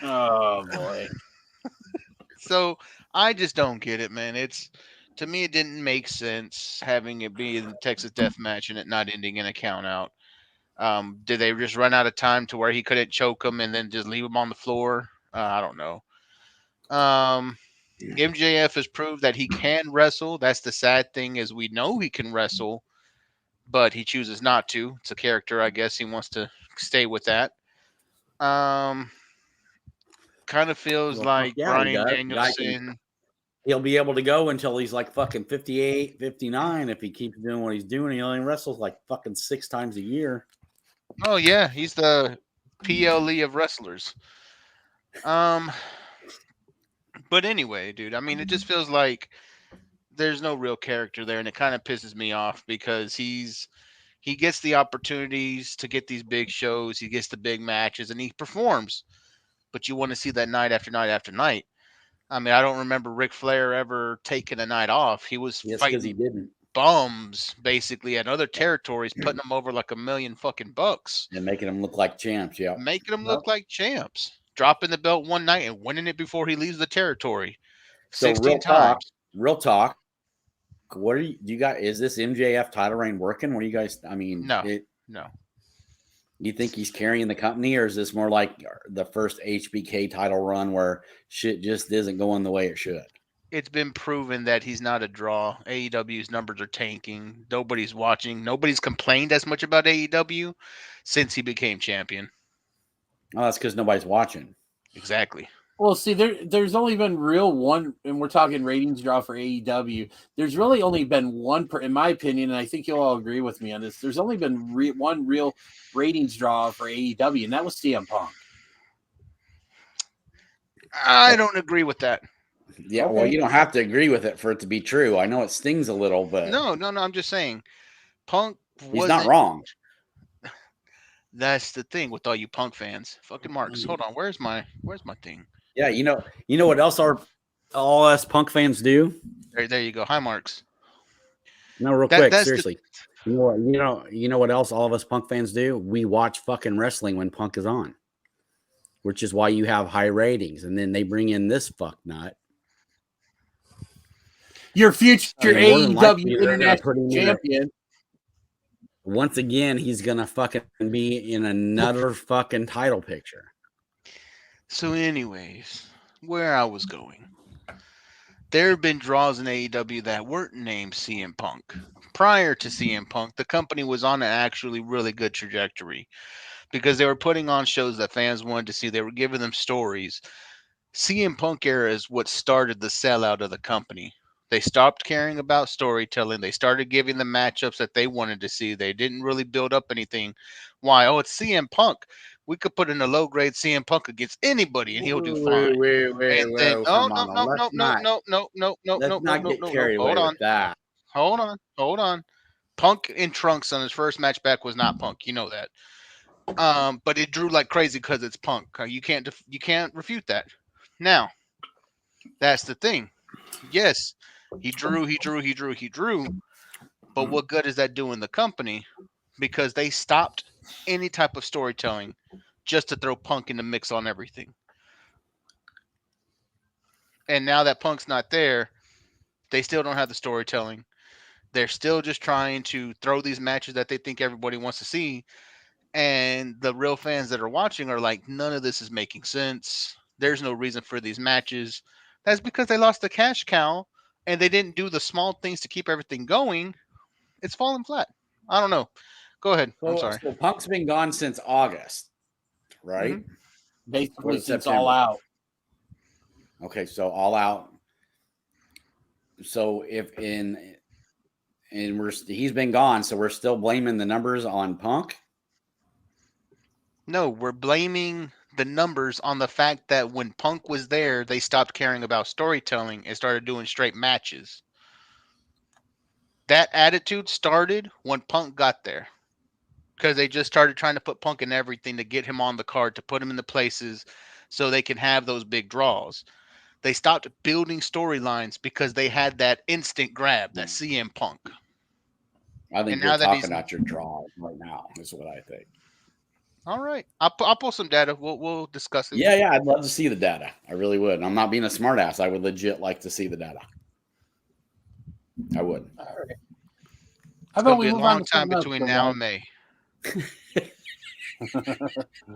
Oh boy. So I just don't get it, man. To me, it didn't make sense having it be in Texas Death Match and it not ending in a count out. Did they just run out of time to where he couldn't choke him and then just leave him on the floor? I don't know. MJF has proved that he can wrestle. That's the sad thing, is we know he can wrestle, but he chooses not to. It's a character, I guess. He wants to stay with that. Kind of feels like Bryan Danielson. He'll be able to go until he's like fucking 58, 59 if he keeps doing what he's doing. He only wrestles like fucking 6 times a year. Oh yeah, he's the PLE of wrestlers. But anyway, dude, I mean, it just feels like there's no real character there, and it kind of pisses me off because he gets the opportunities to get these big shows, he gets the big matches, and he performs. But you want to see that night after night after night. I mean, I don't remember Ric Flair ever taking a night off. He was fighting he didn't. Bums basically at other territories, putting them over like $1 million fucking bucks. And making them look like champs, yeah. Making them look like champs. Dropping the belt one night and winning it before he leaves the territory. So 16 times. Real talk. What are you got? Is this MJF title reign working? What do you guys? I mean, no. You think he's carrying the company, or is this more like the first HBK title run where shit just isn't going the way it should? It's been proven that he's not a draw. AEW's numbers are tanking. Nobody's watching. Nobody's complained as much about AEW since he became champion. Oh, that's because nobody's watching. Exactly. Well, see, there's only been one, and we're talking ratings draw for AEW. There's really only been one, in my opinion, and I think you'll all agree with me on this. There's only been one real ratings draw for AEW, and that was CM Punk. I don't agree with that. Yeah, okay. Well, you don't have to agree with it for it to be true. I know it stings a little, but no. I'm just saying, Punk. He's not wrong. That's the thing with all you Punk fans. Fucking Marks. Hold on. Where's my thing? Yeah, you know what else all us Punk fans do? There you go. Hi, Marks. No, real quick, seriously. You know what else all of us Punk fans do? We watch fucking wrestling when Punk is on, which is why you have high ratings. And then they bring in this fuck nut. Your future AEW International Champion. Once again, he's gonna fucking be in another fucking title picture. So, anyways, where I was going, there have been draws in AEW that weren't named CM Punk. Prior to CM Punk, the company was on an actually really good trajectory because they were putting on shows that fans wanted to see. They were giving them stories. CM Punk era is what started the sellout of the company. They stopped caring about storytelling. They started giving the matchups that they wanted to see. They didn't really build up anything. Why? Oh, it's CM Punk. We could put in a low-grade CM Punk against anybody, and he'll do fine. Hold on. Punk in trunks on his first match back was not Punk. You know that. But it drew like crazy because it's Punk. You can't refute that. Now, that's the thing. Yes, he drew. But what good is that doing the company? Because they stopped any type of storytelling just to throw Punk in the mix on everything. And now that Punk's not there, they still don't have the storytelling. They're still just trying to throw these matches that they think everybody wants to see. And the real fans that are watching are like, none of this is making sense. There's no reason for these matches. That's because they lost the cash cow and they didn't do the small things to keep everything going. It's falling flat. I don't know. Go ahead. I'm sorry. So Punk's been gone since August, right? Mm-hmm. Basically since All Out. Okay, so All Out. So he's been gone, so we're still blaming the numbers on Punk? No, we're blaming the numbers on the fact that when Punk was there, they stopped caring about storytelling and started doing straight matches. That attitude started when Punk got there. because they just started trying to put Punk in everything to get him on the card, to put him in the places so they can have those big draws. They stopped building storylines because they had that instant grab, that CM Punk. I think you're talking about your draw right now, is what I think. All right. I'll pull some data. We'll discuss it. Yeah, I'd love to see the data. I really would. And I'm not being a smartass. I would legit like to see the data. I would. All right. How about we move on? Long time between now and May.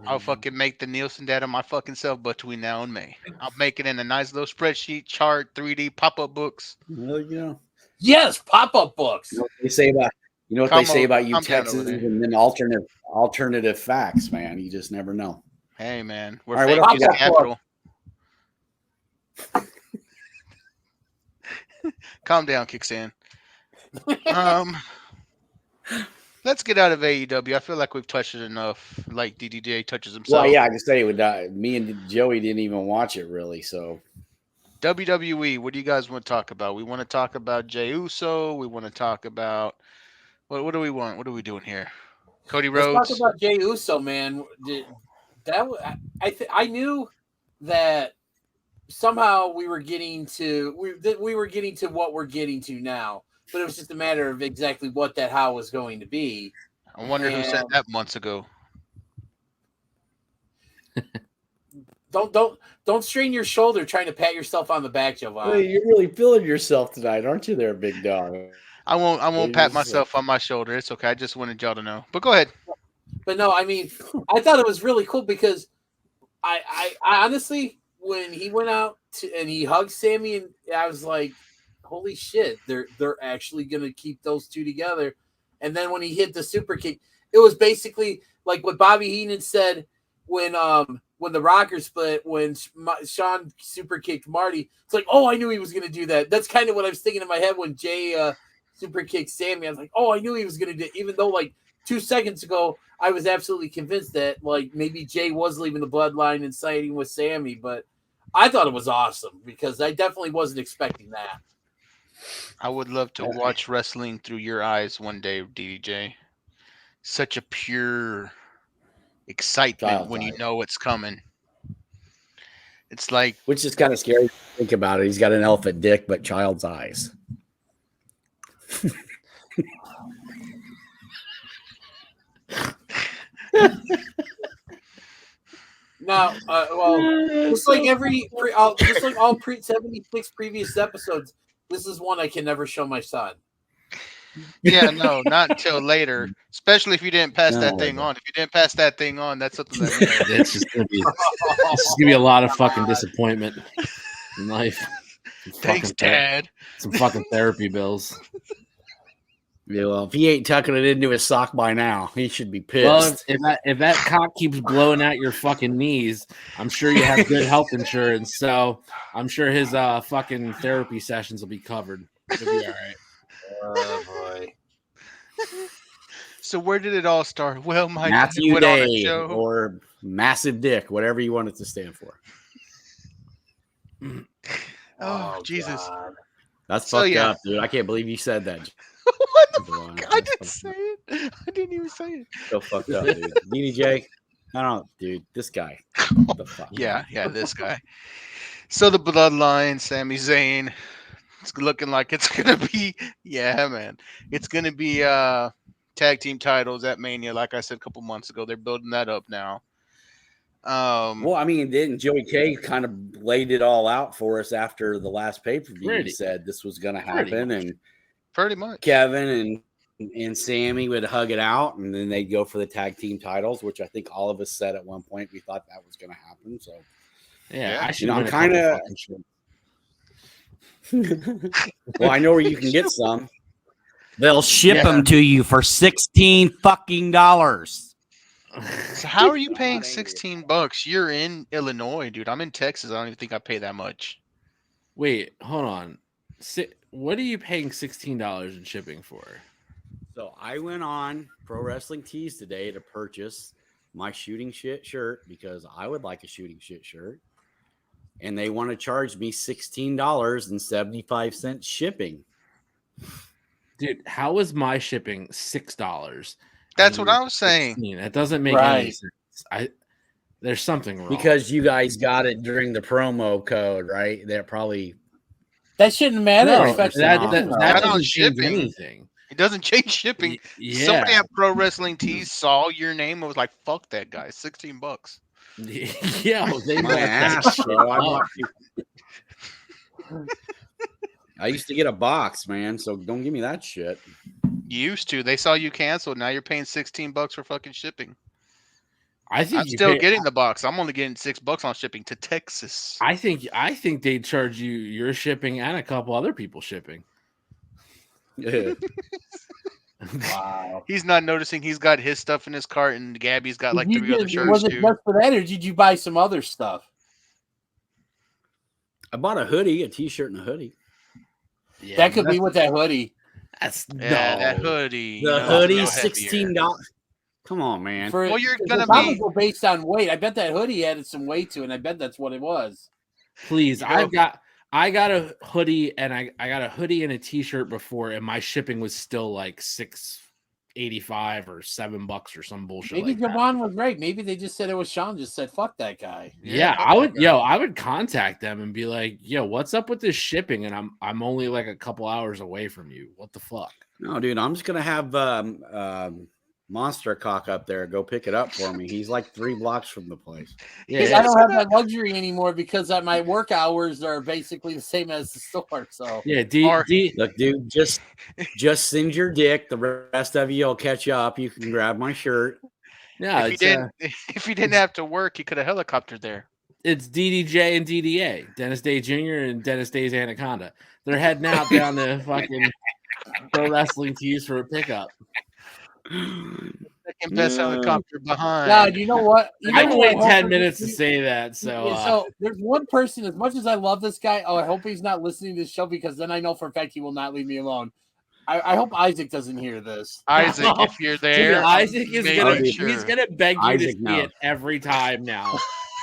I'll fucking make the Nielsen data my fucking self between now and May. I'll make it in a nice little spreadsheet, chart, 3D pop-up books. Well, you know. Yes, pop-up books. You know what they say about you Texans and then alternative facts, man. You just never know. Hey, man, we're right, what else capital. Calm down, Kickstand. Let's get out of AEW. I feel like we've touched it enough. Like DDJ touches himself. Well, yeah, I can say me and Joey didn't even watch it really. So WWE, what do you guys want to talk about? We want to talk about Jey Uso. We want to talk about what do we want? What are we doing here? Cody Rhodes. Let's talk about Jey Uso, man. I knew that somehow we were getting to what we're getting to now, but it was just a matter of exactly what that how was going to be. I wonder who said that months ago. Don't strain your shoulder trying to pat yourself on the back, Giovanni. Hey, you're really feeling yourself tonight, aren't you there, big dog? I won't pat myself on my shoulder. It's okay. I just wanted y'all to know. But go ahead. But no, I mean, I thought it was really cool because I honestly, when he went out and he hugged Sammy, and I was like, holy shit, they're actually gonna keep those two together. And then when he hit the super kick, it was basically like what Bobby Heenan said when the Rockers split, when Sean super kicked Marty. It's like, oh, I knew he was gonna do that. That's kind of what I was thinking in my head when Jay super kicked Sammy. I was like, oh, I knew he was gonna do it, even though like 2 seconds ago I was absolutely convinced that like maybe Jay was leaving the bloodline and siding with Sammy, but I thought it was awesome because I definitely wasn't expecting that. I would love to watch wrestling through your eyes one day, DJ. Such a pure excitement when you know what's coming. It's like, which is kind of scary to think about it. He's got an elephant dick, but child's eyes. Now, just like all 76 previous episodes, this is one I can never show my son. Yeah, no, not until later. Especially if you didn't pass that thing on. If you didn't pass that thing on, that's something that it's just gonna be a lot of fucking disappointment in life. Thanks, Dad. Some fucking therapy bills. Yeah, well, if he ain't tucking it into his sock by now, he should be pissed. Well, if that cock keeps blowing out your fucking knees, I'm sure you have good health insurance. So I'm sure his fucking therapy sessions will be covered. It'll be all right. Oh boy. So where did it all start? Well, my Matthew went on a Day show. Or massive dick, whatever you want it to stand for. Oh Jesus. God. That's fucked up, dude. I can't believe you said that. What the fuck? I didn't say it. I didn't even say it. So fucked up, dude. DJ, I don't, dude. This guy. What the fuck? Yeah, this guy. So the bloodline, Sami Zayn. It's looking like it's gonna be, man. It's gonna be tag team titles at Mania, like I said a couple months ago. They're building that up now. Well, I mean, didn't Joey K kind of laid it all out for us after the last pay-per-view? He said this was going to happen, and pretty much Kevin and Sammy would hug it out, and then they'd go for the tag team titles, which I think all of us said at one point we thought that was going to happen. So, yeah, I'm kind of. Well, I know where you can get some. They'll ship them to you for $16 fucking. So how are you paying $16? You're in Illinois, dude. I'm in Texas. I don't even think I pay that much. Wait, hold on. What are you paying $16 in shipping for? So I went on Pro Wrestling Tees today to purchase my Shootin Shit shirt because I would like a Shootin Shit shirt. And they want to charge me $16.75 shipping. Dude, how is my shipping $6? That's what I was saying. That doesn't make any sense. There's something wrong. Because you guys got it during the promo code, right? That shouldn't matter. No, that doesn't change shipping. anything. It doesn't change shipping. Yeah. Somebody at Pro Wrestling Tees saw your name and was like, "Fuck that guy, $16." Yeah, they my ass, bro. I used to get a box, man. So don't give me that shit. You used to. They saw you canceled. Now you're paying $16 for fucking shipping. I think I'm still getting the box. I'm only getting $6 on shipping to Texas. I think they'd charge you your shipping and a couple other people shipping. Wow. He's not noticing he's got his stuff in his cart and Gabby's got like 3 other shirts. Was it just for that, or did you buy some other stuff? I bought a hoodie, a t-shirt, and a hoodie. Yeah, that could be with that hoodie. That hoodie. The hoodie, $16. Come on, man. Well, you're gonna probably go based on weight. I bet that hoodie added some weight to it, and I bet that's what it was. Please, I got a hoodie and I got a hoodie and a t-shirt before, and my shipping was still like $6.85 or $7 or some bullshit. Maybe like Javon was right. Maybe they just said it was Sean. Just said fuck that guy. Yeah, I would contact them and be like, yo, what's up with this shipping? And I'm only like a couple hours away from you. What the fuck? No, dude, I'm just gonna have Monster Cock up there go pick it up for me. He's like 3 blocks from the place. Yeah, I don't have that luxury anymore because my work hours are basically the same as the store. So yeah, look, dude, just send your dick. The rest of you will catch up. You can grab my shirt. Yeah, if you didn't have to work, you could have helicoptered there. It's DDJ and DDA, Dennis Day Jr. and Dennis Day's Anaconda. They're heading out down to fucking Pro Wrestling Tees for a pickup. Second best helicopter behind. God, you know what? I can wait 10 minutes to say that. So, so there's one person. As much as I love this guy, I hope he's not listening to this show because then I know for a fact he will not leave me alone. I hope Isaac doesn't hear this. Isaac, if you're there, dude, Isaac is he's gonna beg you to see it every time now.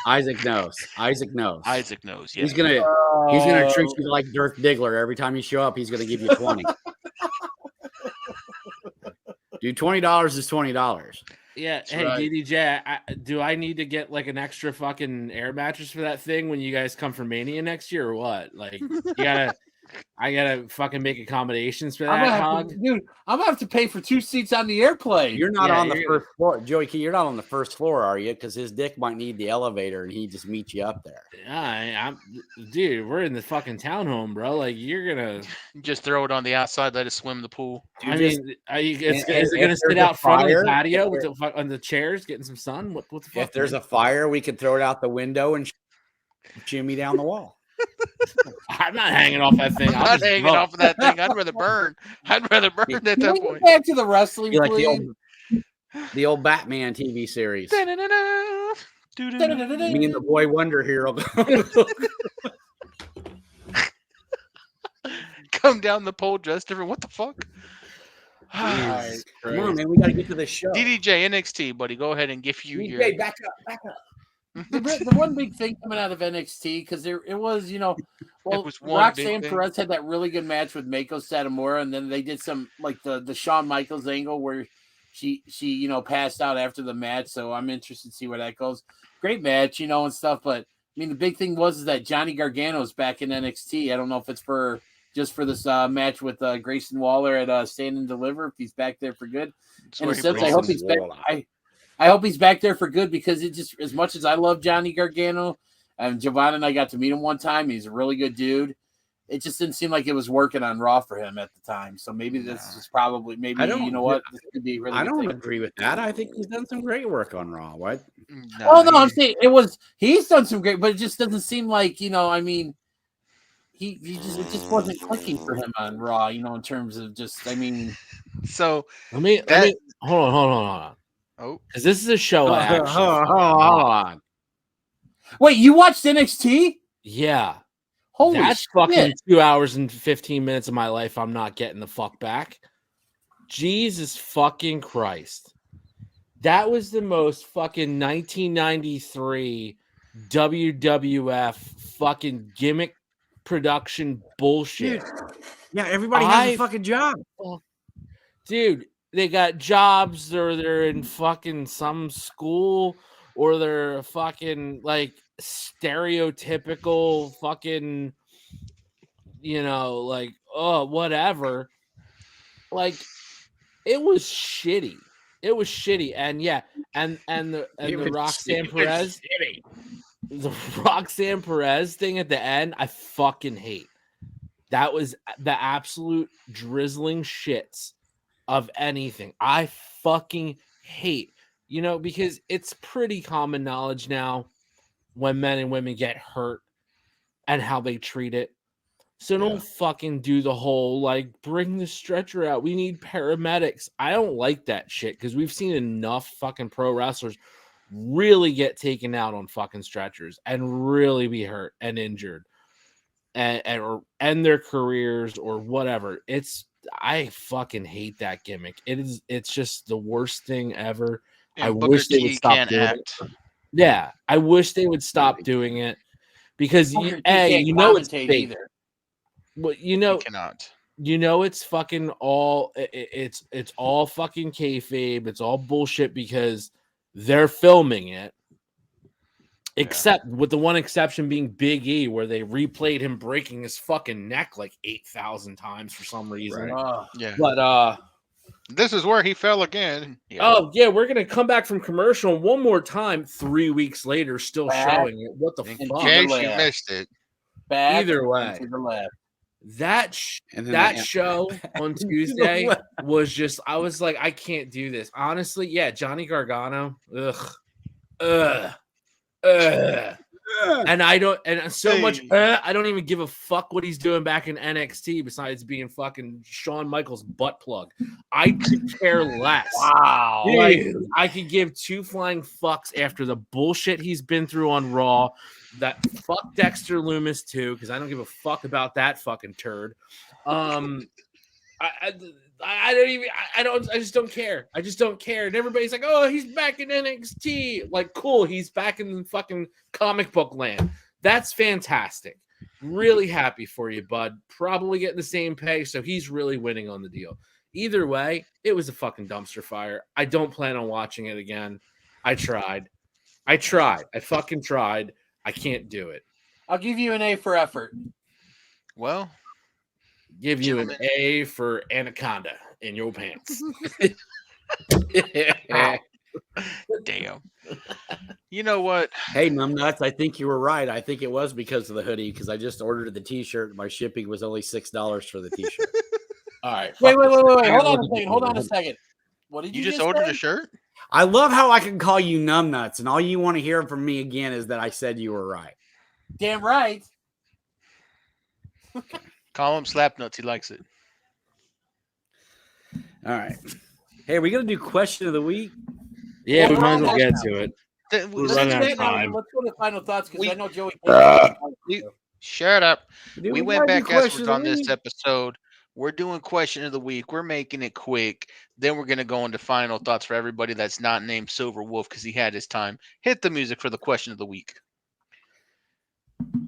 Isaac knows. Yeah. He's gonna treat you like Dirk Diggler every time you show up. He's gonna give you 20. Dude, $20 is $20. Yeah. That's hey, right. DDJ, do I need to get like an extra fucking air mattress for that thing when you guys come for Mania next year or what? Like, I gotta fucking make accommodations for that, Hog. Dude, I'm gonna have to pay for 2 seats on the airplane. You're not on the first floor, Joey Key. You're not on the first floor, are you? Because his dick might need the elevator, and he just meets you up there. Yeah, dude, we're in the fucking townhome, bro. Like, you're gonna just throw it on the outside, let it swim the pool. Is it gonna sit out front of the patio on the chairs, getting some sun? What the fuck? If there's a fire, we could throw it out the window and shimmy down the wall. I'm not hanging off that thing. I'm not hanging off of that thing. I'd rather burn. At that point. Back to the wrestling, like please. the old Batman TV series. Me and the Boy Wonder Hero. Come down the pole dressed different. What the fuck? Come on, man. We got to get to the show. DDJ NXT, buddy. Go ahead and give you your. Hey, back up. The one big thing coming out of NXT because it was Roxanne Perez had that really good match with Meiko Satomura, and then they did some like the Shawn Michaels angle where she passed out after the match. So I'm interested to see where that goes. Great match, and stuff. But I mean, the big thing was that Johnny Gargano's back in NXT. I don't know if it's just for this match with Grayson Waller at Stand and Deliver. If he's back there for good, in a sense, I hope he's back. I hope he's back there for good because it just, as much as I love Johnny Gargano, and Giovanni and I got to meet him one time, he's a really good dude. It just didn't seem like it was working on Raw for him at the time. So maybe this is probably this could be really. I don't agree with that. I think he's done some great work on Raw. What? No, I'm saying he's done some great, but it just doesn't seem like he it just wasn't clicking for him on Raw. In terms of So let me hold on. Oh, because this is a show. Hold on. Wait, you watched NXT? Yeah. Holy That's shit. fucking 2 hours and 15 minutes of my life I'm not getting the fuck back. Jesus fucking Christ. That was the most fucking 1993 WWF fucking gimmick production bullshit. Dude. Yeah, everybody has a fucking job. Dude, they got jobs, or they're in fucking some school, or they're fucking like stereotypical fucking, like, oh, whatever. Like, it was shitty. It was shitty. And yeah, and the Roxanne Perez, the Roxanne Perez thing at the end, I fucking hate. That was the absolute drizzling shits of anything. I fucking hate, because it's pretty common knowledge now when men and women get hurt and how they treat it. So don't fucking do the whole, like, bring the stretcher out. We need paramedics. I don't like that shit, because we've seen enough fucking pro wrestlers really get taken out on fucking stretchers and really be hurt and injured or end their careers or whatever. I fucking hate that gimmick. It's just the worst thing ever. And I wish they would stop doing it. Yeah, I wish they would stop doing it, because you know it's fake either. But cannot. It's fucking all it's all fucking kayfabe. It's all bullshit, because they're filming it. Except with the one exception being Big E, where they replayed him breaking his fucking neck like 8,000 times for some reason. Right. Yeah. But this is where he fell again. Yeah. Oh yeah, we're gonna come back from commercial one more time 3 weeks later, still showing it. What the fuck? In case you missed it. Either way, that show on Tuesday was just, I was like, I can't do this. Honestly, yeah, Johnny Gargano. And I don't even give a fuck what he's doing back in NXT besides being fucking Shawn Michaels' butt plug. I could care less. Wow. Like, I could give two flying fucks after the bullshit he's been through on Raw. That fuck Dexter Lumis too, because I don't give a fuck about that fucking turd. I just don't care. I just don't care. And everybody's like, oh, he's back in NXT. Like, cool. He's back in fucking comic book land. That's fantastic. Really happy for you, bud. Probably getting the same pay, so he's really winning on the deal. Either way, it was a fucking dumpster fire. I don't plan on watching it again. I tried. I fucking tried. I can't do it. I'll give you an A for effort. Well, give you an A for Anaconda in your pants. Damn. You know what? Hey, numbnuts, I think you were right. I think it was because of the hoodie, because I just ordered the t-shirt. My shipping was only $6 for the t-shirt. All right. Wait. Hold on a second. What did you just ordered say? a shirt? I love how I can call you numbnuts, and all you want to hear from me again is that I said you were right. Damn right. Call him Slapnuts. He likes it. All right. Hey, are we going to do question of the week? Yeah, we might as well get to it. We're running out of time. Let's go to final thoughts, because I know Joey. Shut up. Dude, we went back afterwards on this episode. We're doing question of the week. We're making it quick. Then we're going to go into final thoughts for everybody that's not named Silver Wolf, because he had his time. Hit the music for the question of the week.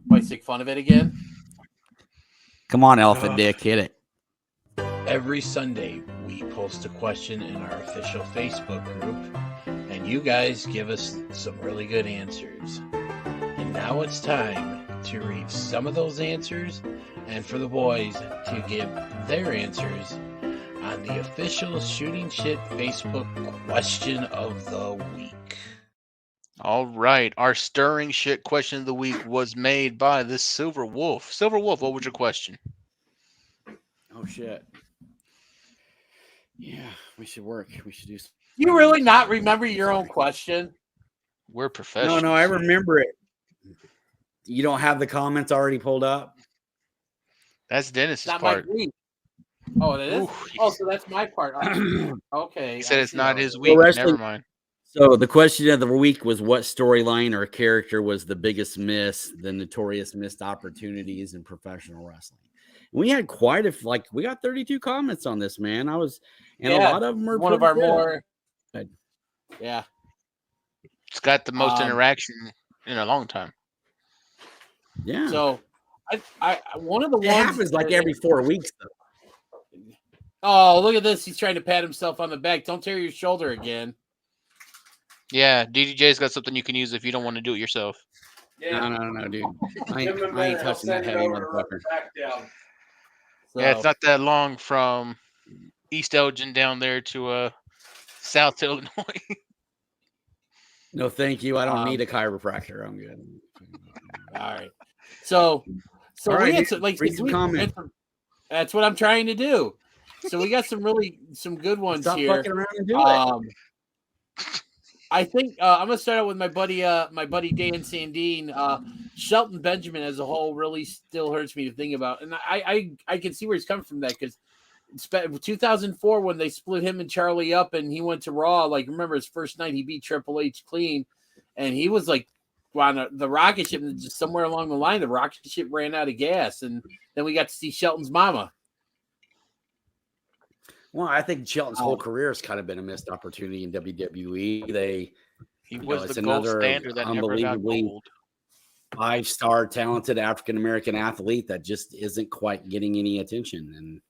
Might make fun of it again. Come on, Elephant Dick, hit it. Every Sunday, we post a question in our official Facebook group, and you guys give us some really good answers. And now it's time to read some of those answers, and for the boys to give their answers on the official Shootin Shit Facebook question of the week. All right. Our stirring shit question of the week was made by this Silver Wolf. Silver Wolf, what was your question? Oh, shit. Yeah, we should work. We should do something. You really not remember your own question? We're professionals. No, I remember it. You don't have the comments already pulled up? That's Dennis's not part. My week. Oh, it is? Oh, so that's my part. Okay. He said it's not his week. Never mind. So the question of the week was, what storyline or character was the biggest miss, the notorious missed opportunities in professional wrestling? We had we got 32 comments on this, man. A lot of them are one of our more. Yeah. It's got the most interaction in a long time. Yeah. So I one of the it ones happens like every 4 weeks, though. Oh, look at this. He's trying to pat himself on the back. Don't tear your shoulder again. Yeah, DDJ's got something you can use if you don't want to do it yourself. Yeah. No, dude. I ain't touching that heavy motherfucker. Yeah, it's not that long from East Elgin down there to South Illinois. No, thank you. I don't need a chiropractor. I'm good. All right. So All right, we had read some comments. That's what I'm trying to do. So we got some good ones Stop here. fucking around and do it. I think I'm gonna start out with my buddy Dan Sandine. Shelton Benjamin as a whole really still hurts me to think about, and I can see where he's coming from that because 2004 when they split him and Charlie up and he went to Raw. Like remember his first night he beat Triple H clean, and he was like on the rocket ship, and just somewhere along the line the rocket ship ran out of gas, and then we got to see Shelton's mama. Well, I think Shelton's whole career has kind of been a missed opportunity in WWE. He was the gold standard that never got gold. 5-star talented African-American athlete that just isn't quite getting any attention. And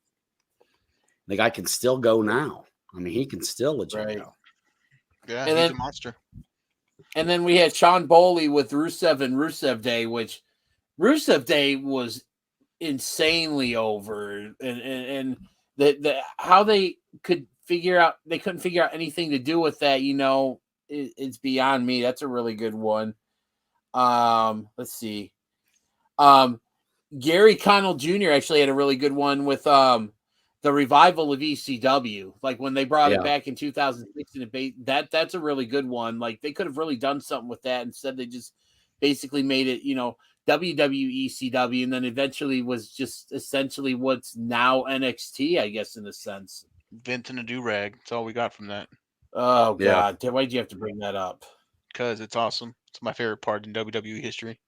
the guy can still go now. I mean, he can still legit go. Yeah, and he's a monster. And then we had Sean Boley with Rusev and Rusev Day, which Rusev Day was insanely over. And the how they couldn't figure out anything to do with that, it's beyond me. That's a really good one. Let's see. Gary Connell Jr. actually had a really good one with the revival of ECW, like when they brought it back in 2006, and that's a really good one. Like they could have really done something with that. Instead, they just basically made it, WWE ECW, and then eventually was just essentially what's now NXT, I guess, in a sense. Vince and a do-rag. That's all we got from that. Oh, God. Yeah. Why'd you have to bring that up? Because it's awesome. It's my favorite part in WWE history.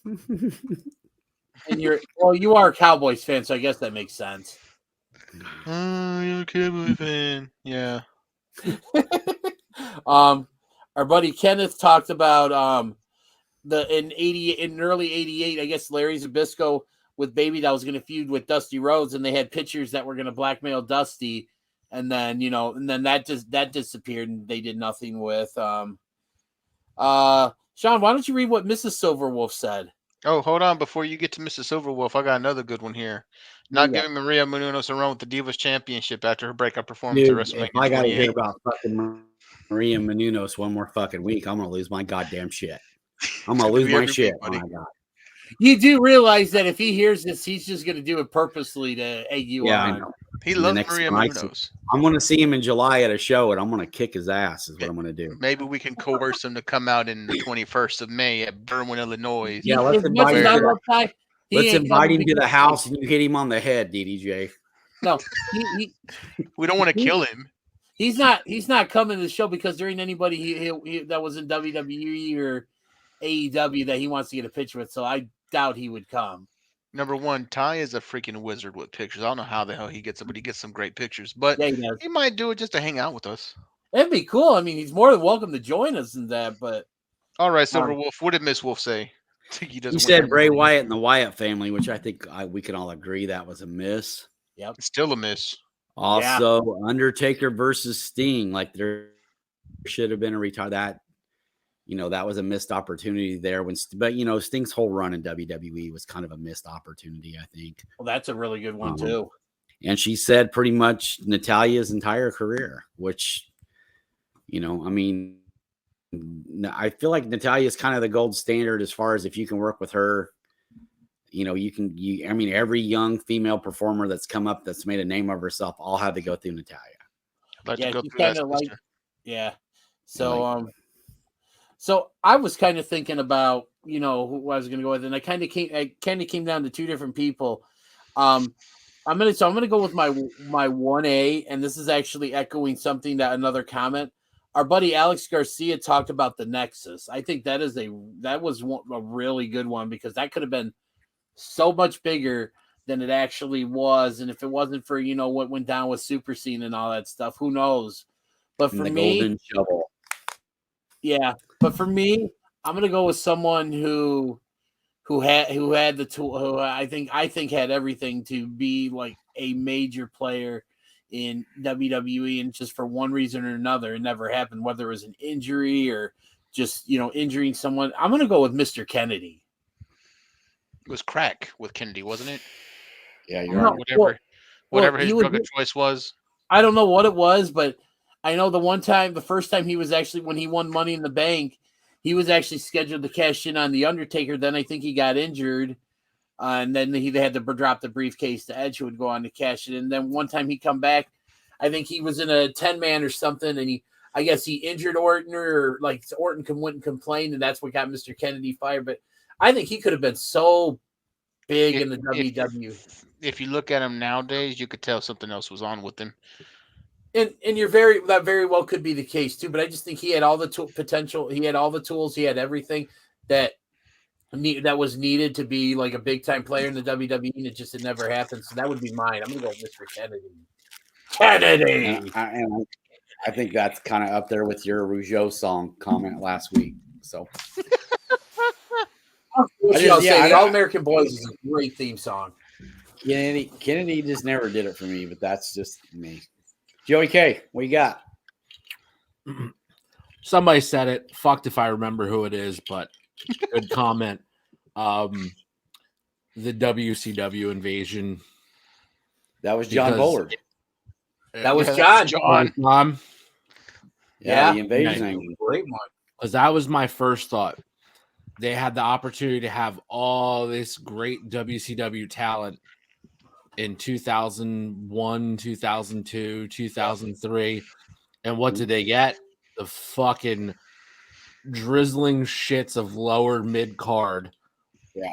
And you are a Cowboys fan, so I guess that makes sense. You're a Cowboy fan. Yeah. Our buddy Kenneth talked about in early '88, I guess Larry Zbyszko with Baby Doll was going to feud with Dusty Rhodes, and they had pictures that were going to blackmail Dusty, and then that disappeared, and they did nothing with. Sean, why don't you read what Mrs. Silverwolf said? Oh, hold on! Before you get to Mrs. Silverwolf, I got another good one here. Not giving Maria Menounos a run with the Divas Championship after her breakup performance at WrestleMania. If I got to hear about fucking Maria Menounos one more fucking week, I'm gonna lose my goddamn shit. I'm gonna lose my shit. Oh my God. You do realize that if he hears this, he's just going to do it purposely to egg you on. I know. He loves Maria Menounos. I'm going to see him in July at a show, and I'm going to kick his ass. Is what I'm going to do. Maybe we can coerce him to come out in the 21st of May at Berwyn, Illinois. Yeah, let's invite him to the house, and you hit him on the head, DDJ. No, we don't want to kill him. He's not coming to the show because there ain't anybody he that was in WWE or AEW that he wants to get a picture with. So I doubt he would come. Number one, Ty is a freaking wizard with pictures. I don't know how the hell he gets them, but he gets some great pictures. But he might do it just to hang out with us. It'd be cool. I mean, he's more than welcome to join us in that. But all right, Silver Wolf. What did Miss Wolf say? He said Bray Wyatt and the Wyatt family, which I think we can all agree that was a miss. Yep, it's still a miss. Also, Undertaker versus Sting, like there should have been a retire that. That was a missed opportunity there. But Sting's whole run in WWE was kind of a missed opportunity, I think. Well, that's a really good one too. And she said pretty much Natalia's entire career, which, I mean, I feel like Natalia is kind of the gold standard as far as if you can work with her, every young female performer that's come up that's made a name of herself all had to go through Natalia. I'd like to go through that, yeah. So, So I was kind of thinking about, who I was going to go with, and I kind of came down to two different people. I'm gonna go with my 1A, and this is actually echoing something that another comment. Our buddy Alex Garcia talked about the Nexus. I think that was a really good one because that could have been so much bigger than it actually was, and if it wasn't for what went down with Super Scene and all that stuff, who knows? But for me, golden shovel. Yeah, but for me, I'm gonna go with someone who had the tool, who I think had everything to be like a major player in WWE, and just for one reason or another, it never happened, whether it was an injury or just, injuring someone. I'm going to go with Mr. Kennedy. It was crack with Kennedy, wasn't it? Yeah, you're right. Whatever his drug of choice was. I don't know what it was, but I know the first time he was actually, when he won Money in the Bank, he was actually scheduled to cash in on The Undertaker. Then I think he got injured. And then they had to drop the briefcase to Edge, who would go on to cash it. And then one time he come back, I think he was in a 10-man or something, and I guess he injured Orton, or like Orton went and complained, and that's what got Mr. Kennedy fired. But I think he could have been so big in the WWE. If you look at him nowadays, you could tell something else was on with him. And that very well could be the case too. But I just think he had all the potential. He had all the tools. He had everything that was needed to be like a big time player in the WWE, and it just never happened. So that would be mine. I'm gonna go with Mr. Kennedy. Kennedy. And I think that's kind of up there with your Rougeau song comment last week. So. The All American Boys is a great theme song. Kennedy just never did it for me, but that's just me. Joey K, what you got? Somebody said it. Fucked if I remember who it is, but good comment. The WCW invasion. That was John Bullard. That was John. Yeah, the invasion. Great one. Because that was my first thought. They had the opportunity to have all this great WCW talent in 2001, 2002, 2003. And what did they get? The fucking drizzling shits of lower mid card. Yeah.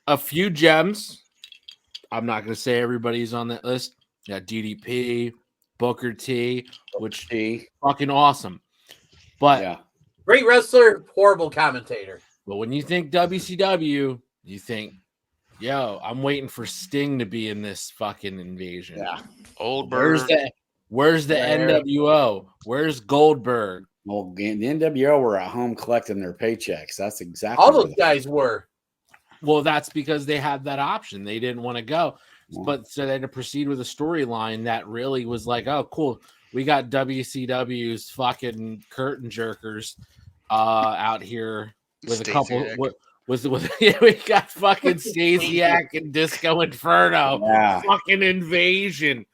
A few gems. I'm not going to say everybody's on that list. Yeah, DDP, Booker T, which fucking awesome. But yeah. Great wrestler, horrible commentator. But when you think WCW, you think, yo, I'm waiting for Sting to be in this fucking invasion. Yeah. Goldberg. Where's the NWO? Where's Goldberg? Well, the NWO were at home collecting their paychecks. That's exactly all those guys were. Well, that's because they had that option. They didn't want to go. But so they had to proceed with a storyline that really was like, oh, cool. We got WCW's fucking curtain jerkers out here with a couple with we got fucking Stasiak and Disco Inferno. Yeah. Fucking invasion.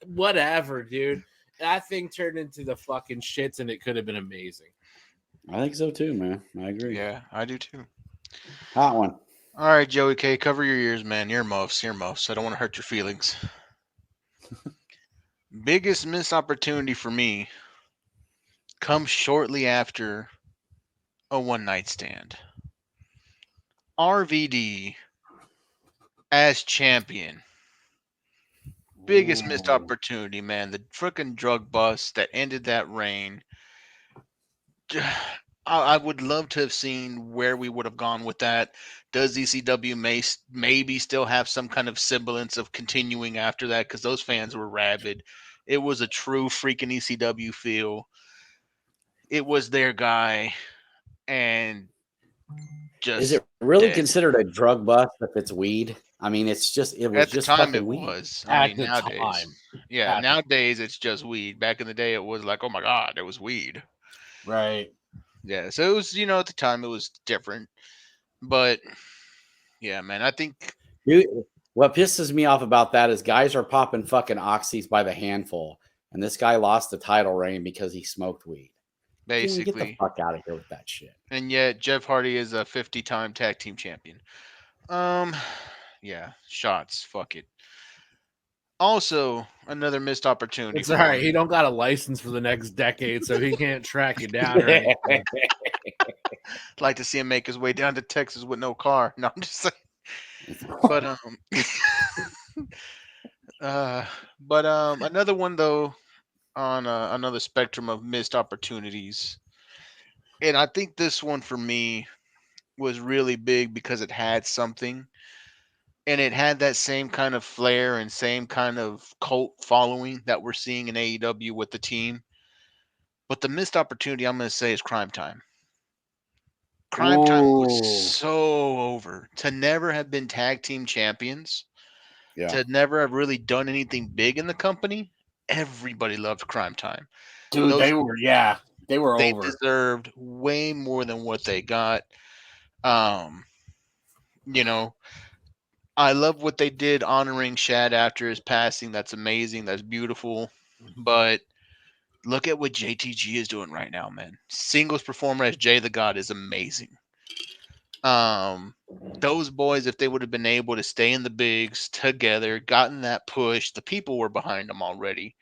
Whatever, dude. That thing turned into the fucking shits, and it could have been amazing. I think so too, man. I agree. Yeah, I do too. Hot one. All right, Joey K, cover your ears, man. Earmuffs. I don't want to hurt your feelings. Biggest missed opportunity for me comes shortly after a one-night stand. RVD as champion. Biggest missed opportunity, man. The freaking drug bust that ended that reign. I would love to have seen where we would have gone with that. Does ECW maybe still have some kind of semblance of continuing after that? Because those fans were rabid. It was a true freaking ECW feel. It was their guy. And just is it really considered a drug bust if it's weed? I mean, it was just at the time it weed. was. At the nowadays, time. yeah, nowadays it's just weed. Back in the day, it was like, oh my god, it was weed. Right. Yeah, so it was, at the time it was different. But yeah, man, I think Dude, what pisses me off about that is guys are popping fucking oxys by the handful, and this guy lost the title reign because he smoked weed. basically, Get the fuck out of here with that shit. and yet Jeff Hardy is a 50-time tag team champion. Yeah, shots, fuck it. Also, another missed opportunity. It's all right. He don't got a license for the next decade, so he can't track you down. Or anything. Like to see him make his way down to Texas with no car. No, I'm just saying. But another one though on another spectrum of missed opportunities, and I think this one for me was really big because it had something, and it had that same kind of flair and same kind of cult following that we're seeing in AEW with the team. But the missed opportunity I'm going to say is Crime Time. Crime Time was so over. To never have been tag team champions to never have really done anything big in the company, everybody loved Crime Time. Dude, they were They over. deserved way more than what they got. You know, I love what they did honoring Shad after his passing. That's amazing. That's beautiful. But look at what JTG is doing right now, man. Singles performer as Jay the God is amazing. Those boys, if they would have been able to stay in the bigs together, gotten that push, the people were behind them already.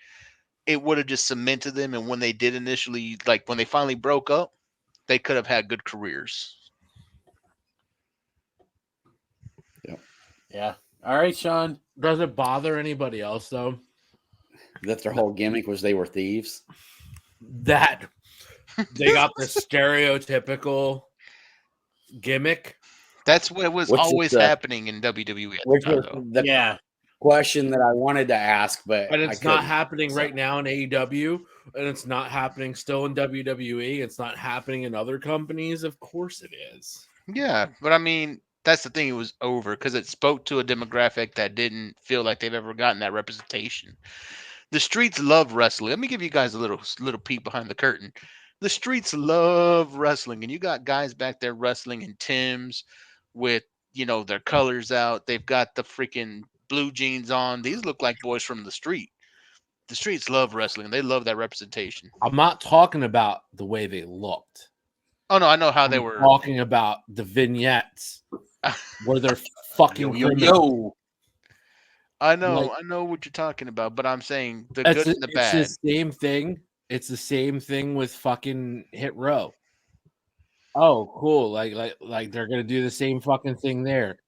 It would have just cemented them. And when they did initially, like when they finally broke up, they could have had good careers. Yeah. All right, Sean. Does it bother anybody else though that their whole gimmick was they were thieves? That they got the stereotypical gimmick. That's what was always happening in WWE. Which was the question that I wanted to ask, but it's not happening right now in AEW, and it's not happening still in WWE. It's not happening in other companies. Of course it is. Yeah, but I mean, that's the thing. It was over because it spoke to a demographic that didn't feel like they've ever gotten that representation. The streets love wrestling. Let me give you guys a little peek behind the curtain. The streets love wrestling, and you got guys back there wrestling in Timbs with, their colors out. They've got the freaking blue jeans on. These look like boys from the street. The streets love wrestling. They love that representation. I'm not talking about the way they looked. Oh, no, I know how they were. Talking about the vignettes where they're fucking yo. I know what you're talking about, but I'm saying the good and the bad. It's the same thing. It's the same thing with fucking Hit Row. Oh, cool. Like they're gonna do the same fucking thing there.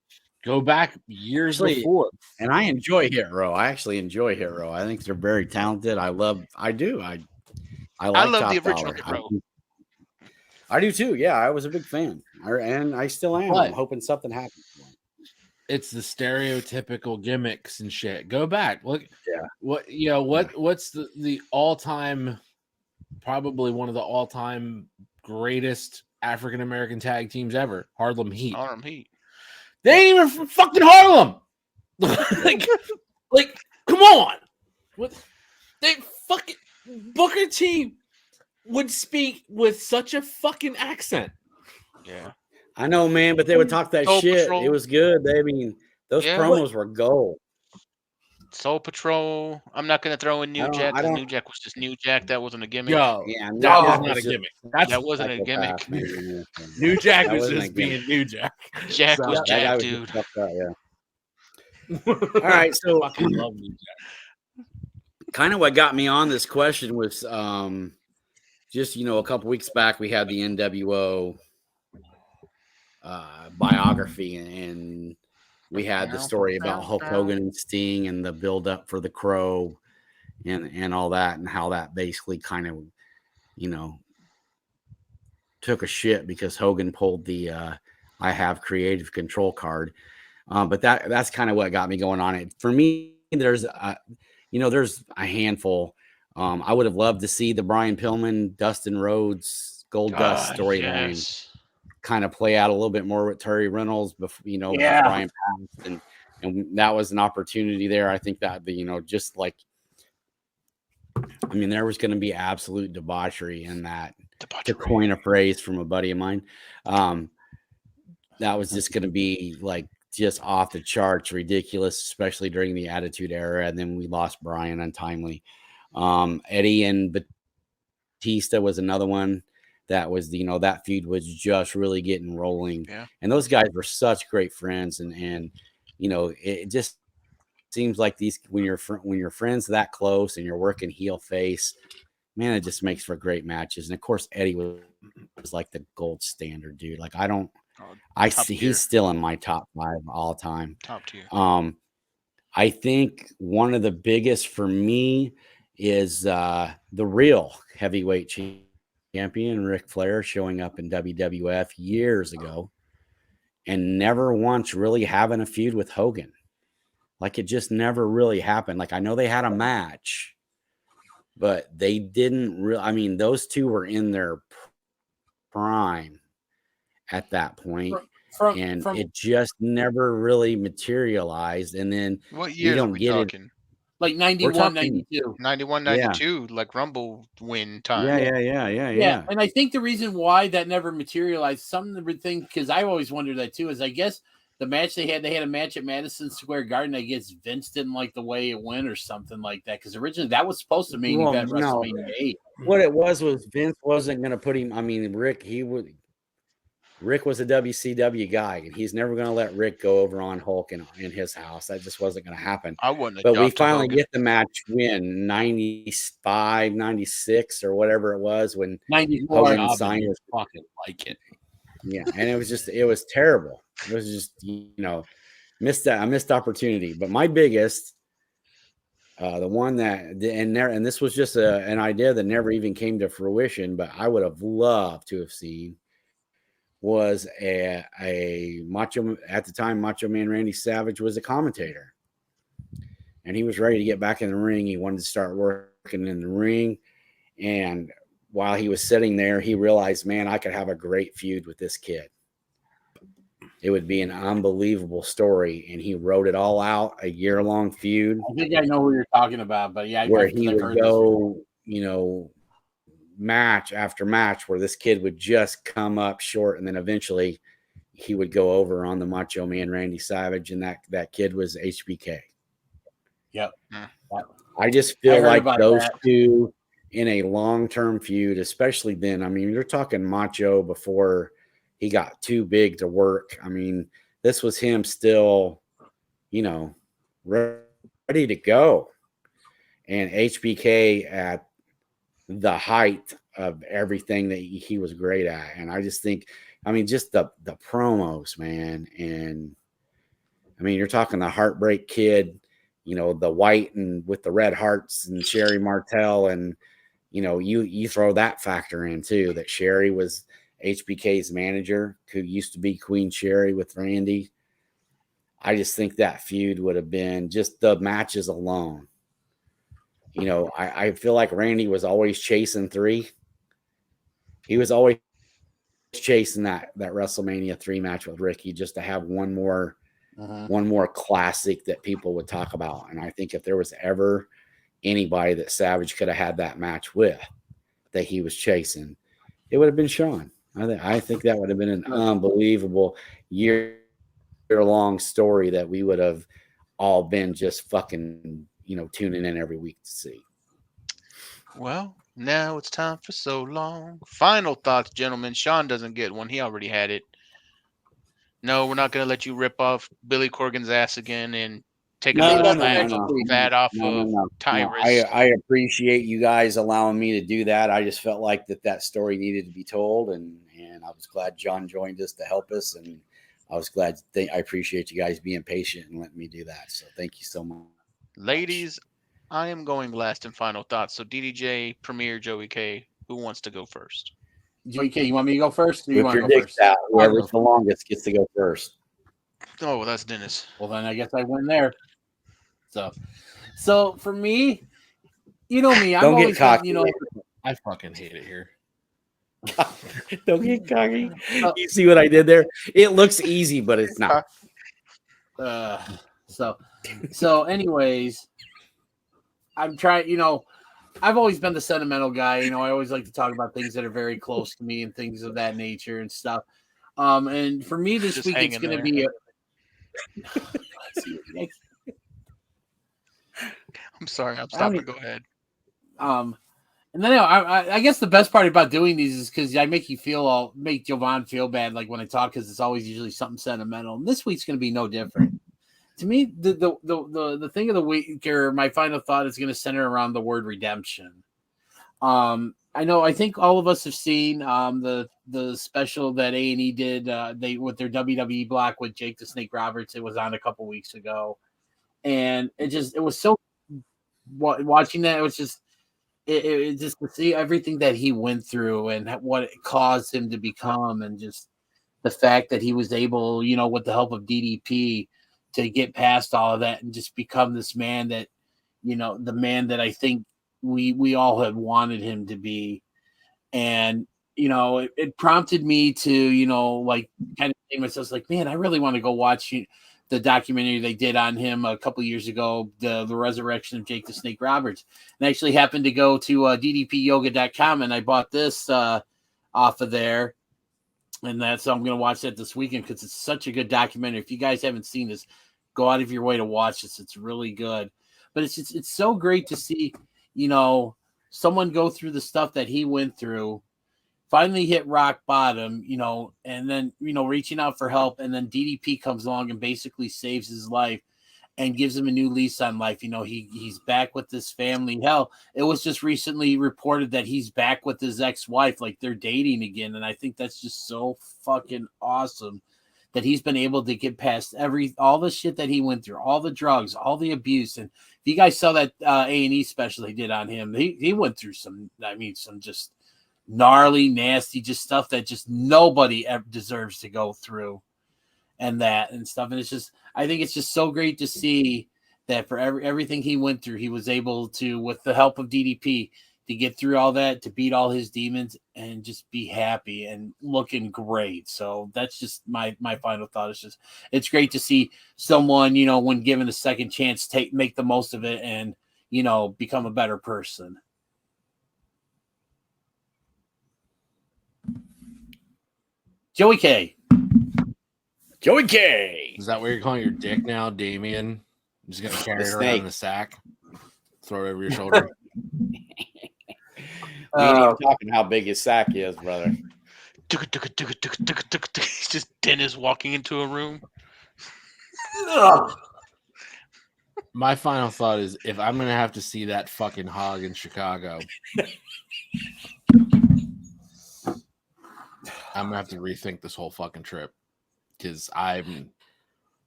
Go back years before. And I enjoy Hit Row. I actually enjoy Hit Row. I think they're very talented. I love the original Hit Row. I do too. Yeah, I was a big fan. And I still am. I'm hoping something happens. It's the stereotypical gimmicks and shit. Go back. Look. Yeah. What's the all-time, probably one of the all-time greatest African American tag teams ever? Harlem Heat. Harlem Heat. They ain't even from fucking Harlem. like, come on. What? They fucking Booker T would speak with such a fucking accent. Yeah. I know, man, but they would talk that Soul shit. Patrol. It was good. Those promos were gold. Soul Patrol. I'm not going to throw in New Jack because New Jack was just New Jack. That wasn't a gimmick. Yo, yeah, that was not a gimmick. That wasn't a gimmick. New Jack was just being New Jack. Jack was Jack, dude. All right, so I love New Jack. Kind of what got me on this question was just a couple weeks back we had the NWO biography, and we had the story about Hulk Hogan and Sting and the build up for the Crow and all that, and how that basically kind of took a shit because Hogan pulled the I have creative control card. But that's kind of what got me going on it. For me, there's there's a handful. I would have loved to see the Brian Pillman, Dustin Rhodes, Goldust storyline kind of play out a little bit more with Terry Reynolds before, Brian passed, and that was an opportunity there. I think that just like, there was going to be absolute debauchery in that. To coin a phrase from a buddy of mine, that was just going to be like just off the charts, ridiculous, especially during the Attitude Era. And then we lost Brian untimely. Eddie and Batista was another one that was, that feud was just really getting rolling. Yeah. And those guys were such great friends. And it just seems like when you're friends that close and you're working heel face, man, it just makes for great matches. And of course, Eddie was like the gold standard, dude. Like he's still in my top 5 all time. Top tier. I think one of the biggest for me is the real heavyweight champion Ric Flair showing up in WWF years ago and never once really having a feud with Hogan. Like it just never really happened. Like I know they had a match, but they didn't really. Those two were in their prime at that point. it just never really materialized. And then what years are we talking? Like 91, 92. 91, 92, like Rumble win time. Yeah. And I think the reason why that never materialized, some of the thing, because I always wondered that too, is I guess the match they had a match at Madison Square Garden. I guess Vince didn't like the way it went or something like that. Because originally that was supposed to main event WrestleMania 8. What it was Vince wasn't going to put him. I mean, Rick was a WCW guy, and he's never going to let Rick go over on Hulk in his house. That just wasn't going to happen. I wouldn't. But we finally get the match win 95, 96 or whatever it was when 94 Hogan signed his fucking like it. Yeah, and it was terrible. It was just a missed opportunity. But my biggest, the one that and this was just an idea that never even came to fruition, but I would have loved to have seen, was a Macho at the time. Macho Man Randy Savage was a commentator, and he was ready to get back in the ring. He wanted to start working in the ring, and while he was sitting there, he realized, man, I could have a great feud with this kid. It would be an unbelievable story, and he wrote it all out, a year-long feud. I think I know who you're talking about, but yeah, where he would go, match after match, where this kid would just come up short, and then eventually he would go over on the Macho Man Randy Savage, and that kid was HBK. Yep. I just feel like those two in a long-term feud, especially then. I mean, you're talking Macho before he got too big to work. I mean, this was him still, ready to go. And HBK at the height of everything that he was great at. And I just think, just the promos, man. And you're talking the Heartbreak Kid, the white and with the red hearts, and Sherry Martel. And, you throw that factor in too, that Sherry was HBK's manager, who used to be Queen Sherry with Randy. I just think that feud would have been, just the matches alone. I feel like Randy was always chasing 3. He was always chasing that WrestleMania 3 match with Ricky, just to have one more classic that people would talk about. And I think if there was ever anybody that Savage could have had that match with, that he was chasing, it would have been Shawn. I think that would have been an unbelievable year-long story that we would have all been just fucking, tuning in every week to see. Well, now it's time for So Long. Final thoughts, gentlemen. Shawn doesn't get one. He already had it. No, we're not going to let you rip off Billy Corgan's ass again and take another slab of fat off of Tyrus. I appreciate you guys allowing me to do that. I just felt like that story needed to be told, and I was glad John joined us to help us, and I was glad. I appreciate you guys being patient and letting me do that. So thank you so much. Ladies, I am going last in final thoughts. So DDJ, Premier, Joey K, who wants to go first? Joey K, you want me to go first? Or you Whip want to your go dick first? out. Whoever's the longest gets to go first. Oh, well, that's Dennis. Well, then I guess I win there. So for me, you know me, I'm always cocky. I fucking hate it here. Don't get cocky. You see what I did there? It looks easy, but it's not. So anyways, I'm trying, I've always been the sentimental guy. I always like to talk about things that are very close to me and things of that nature and stuff. And for me this week, it's going to be I'm sorry. I'm stopping. Go ahead. And then I guess the best part about doing these is because I make Jovan feel bad, like when I talk, because it's always usually something sentimental. And this week's going to be no different. To me, the thing of the week, or my final thought, is going to center around the word redemption. I think all of us have seen the special that A&E did with their WWE block with Jake the Snake Roberts. It was on a couple weeks ago, and it was so watching that. It was just it just to see everything that he went through and what it caused him to become, and just the fact that he was able, with the help of DDP, to get past all of that and just become this man that, the man that I think we all had wanted him to be. And it prompted me to, like kind of think myself like, man, I really want to go watch the documentary they did on him a couple years ago, the resurrection of Jake the Snake Roberts. And I actually happened to go to ddpyoga.com and I bought this off of there. And so I'm going to watch that this weekend because it's such a good documentary. If you guys haven't seen this, go out of your way to watch this. It's really good. But it's so great to see, someone go through the stuff that he went through, finally hit rock bottom, and then, reaching out for help. And then DDP comes along and basically saves his life and gives him a new lease on life. He's back with his family. Hell, it was just recently reported that he's back with his ex-wife, like they're dating again. And I think that's just so fucking awesome that he's been able to get past all the shit that he went through, all the drugs, all the abuse. And if you guys saw that A&E special they did on him, he went through some just gnarly, nasty, just stuff that just nobody ever deserves to go through and stuff. And I think it's just so great to see that for everything he went through, he was able to, with the help of DDP, to get through all that, to beat all his demons and just be happy and looking great. So that's just my final thought. It's great to see someone, when given a second chance, make the most of it and, become a better person. Joey K. Is that what you're calling your dick now, Damien? I'm just gonna carry it around in a sack, throw it over your shoulder. We ain't even talking how big his sack is, brother. It's just Dennis walking into a room. My final thought is, if I'm gonna have to see that fucking hog in Chicago, I'm gonna have to rethink this whole fucking trip because I'm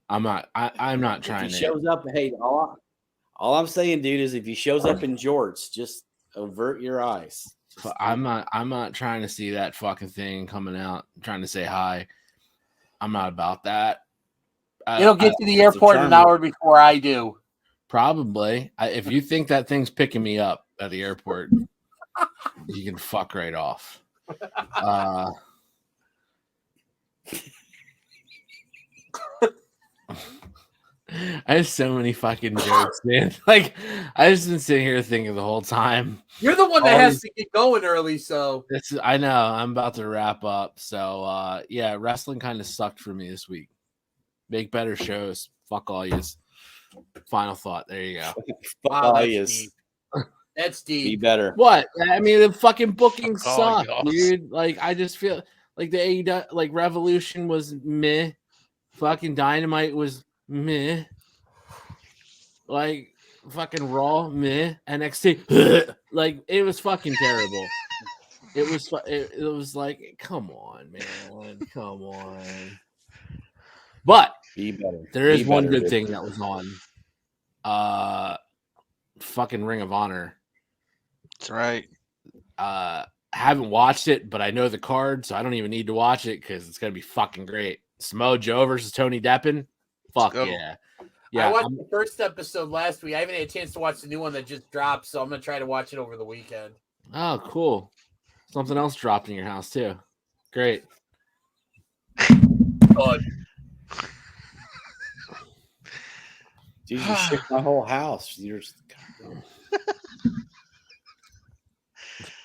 not trying if he to. Shows up. Hey, all I'm saying, dude, is if he shows up in jorts, just avert your eyes. I'm not trying to see that fucking thing coming out. I'm trying to say hi. I'm not about that. It'll get to the airport an hour before I do. Probably. If you think that thing's picking me up at the airport, you can fuck right off. I have so many fucking jokes, man. Like, I just been sitting here thinking the whole time. You're the one that has to get going early, so I know I'm about to wrap up. So yeah, wrestling kind of sucked for me this week. Make better shows. Fuck all yous. Final thought. There you go. Fuck all yous. That's deep. Be better. What? I mean, the fucking booking sucked, dude. Like, I just feel like the AEW, like Revolution was meh. Fucking Dynamite was meh. Like fucking Raw meh. NXT like it was fucking terrible. It was like, come on, man, come on. But be better. There is one better, good thing that was on. Fucking Ring of Honor. That's right. Haven't watched it, but I know the card, so I don't even need to watch it because it's gonna be fucking great. Samoa Joe versus Tony Deppen. Fuck yeah. Yeah. I watched the first episode last week. I haven't had a chance to watch the new one that just dropped, so I'm gonna try to watch it over the weekend. Oh, cool. Something else dropped in your house too. Great. Dude, you shook my whole house.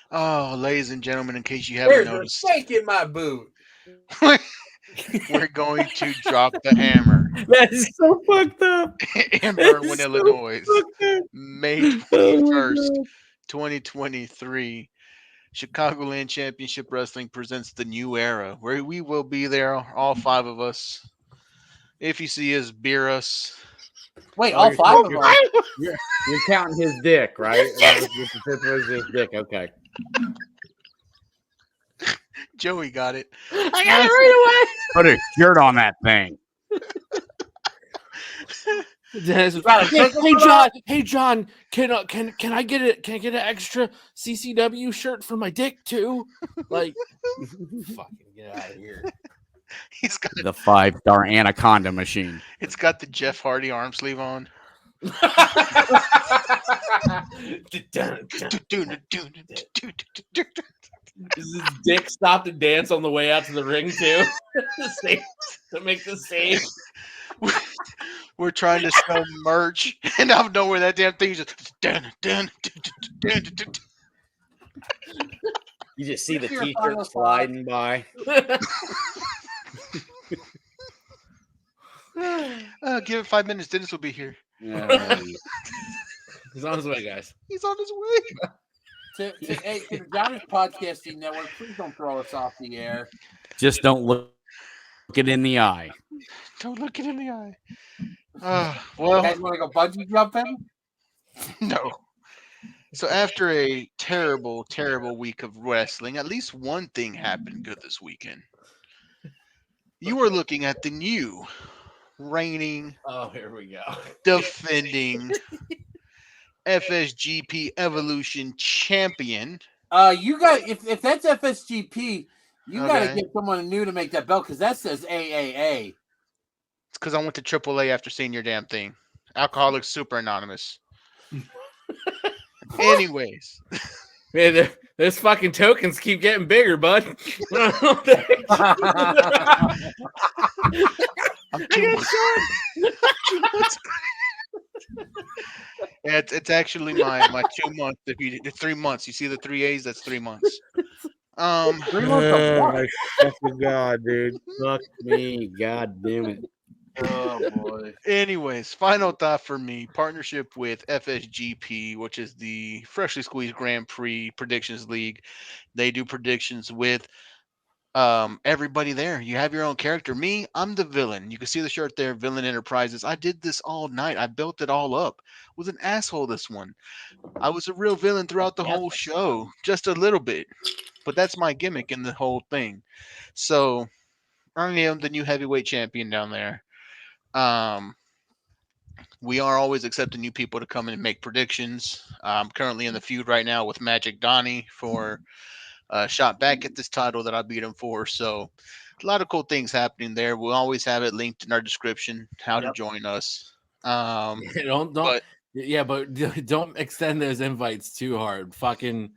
Oh, ladies and gentlemen, in case you haven't noticed, there's a snake in my boot. We're going to drop the hammer. That is so fucked up. In Berwyn, Illinois, May 21st, 2023. Chicagoland Championship Wrestling presents the new era, where we will be there, all five of us. If you see us, beer us. Wait, all five of us? You're counting his dick, right? His dick. Okay. Joey got it. I got it right away. Put a shirt on that thing. Hey John, can I get it? Can I get an extra CCW shirt for my dick too? Like, fucking get out of here. He's got the 5-star Anaconda machine. It's got the Jeff Hardy arm sleeve on. Is his dick stop to dance on the way out to the ring too? To make the save. We're trying to sell merch, and out of nowhere, that damn thing just. You just see the t-shirt sliding by. Give it 5 minutes. Dennis will be here. He's on his way, guys. He's on his way. To the Johnny's Podcasting Network, please don't throw us off the air. Just don't look it in the eye. Don't look it in the eye. Well, you guys want to go bungee jumping? No. So after a terrible, terrible week of wrestling, at least one thing happened good this weekend. You are looking at the new, reigning, here we go, defending FSGP Evolution champion. You got if that's FSGP, you got to get someone new to make that belt because that says AAA. It's because I went to AAA after seeing your damn thing. Alcoholics Super Anonymous. Anyways. Man, those fucking tokens keep getting bigger, bud. I'm too much. Yeah, it's actually my 2 months. If you 3 months, you see the 3 A's, that's 3 months. 3 months of what? My fucking God, dude. Fuck me. God damn it. Oh boy. Anyways, final thought for me: partnership with FSGP, which is the Freshly Squeezed Grand Prix Predictions League. They do predictions with everybody there. You have your own character. Me, I'm the villain. You can see the shirt there, Villain Enterprises. I did this all night. I built it all up. Was an asshole this one. I was a real villain throughout the whole show, just a little bit. But that's my gimmick in the whole thing. So I am the new heavyweight champion down there. We are always accepting new people to come in and make predictions. I'm currently in the feud right now with Magic Donnie for a shot back at this title that I beat him for. So a lot of cool things happening there. We'll always have it linked in our description, how to join us. But don't extend those invites too hard. Fucking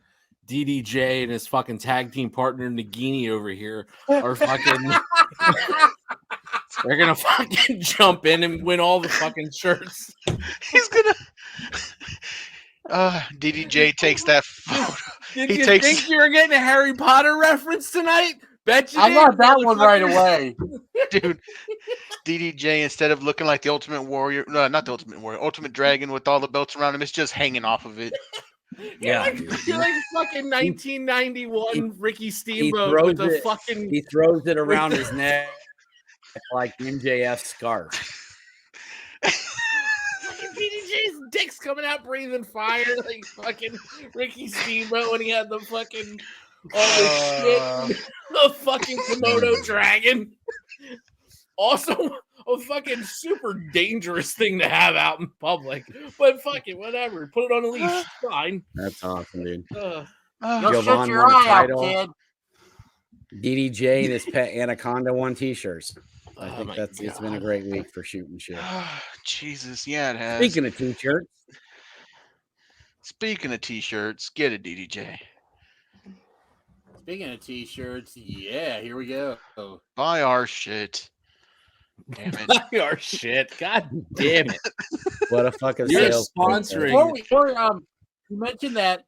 DDJ and his fucking tag team partner Nagini over here are fucking they're gonna fucking jump in and win all the fucking shirts. He's gonna DDJ takes that photo. Did you think you were getting a Harry Potter reference tonight? Bet you I did. got that one right away. Dude, DDJ, instead of looking like the Ultimate Warrior, no, not the Ultimate Warrior, Ultimate Dragon with all the belts around him, it's just hanging off of it. You're like fucking 1991 Ricky Steamboat with the fucking. He throws it around his neck like MJF's scarf. DDJ's dick's coming out breathing fire like fucking Ricky Steamboat when he had the fucking all this shit. The fucking Komodo dragon. Also, a fucking super dangerous thing to have out in public. But fuck it, whatever. Put it on a leash. Fine. That's awesome, dude. You'll shut your eye out, kid. DDJ and his pet Anaconda won t-shirts. I think it's been a great week for Shootin Shit. Jesus, yeah, it has. Speaking of t-shirts, get it, DDJ. Speaking of t-shirts, yeah, here we go. Buy our shit. Damn it. Buy our shit. God damn it. What a fucking You're sales sponsoring. Before you mentioned that,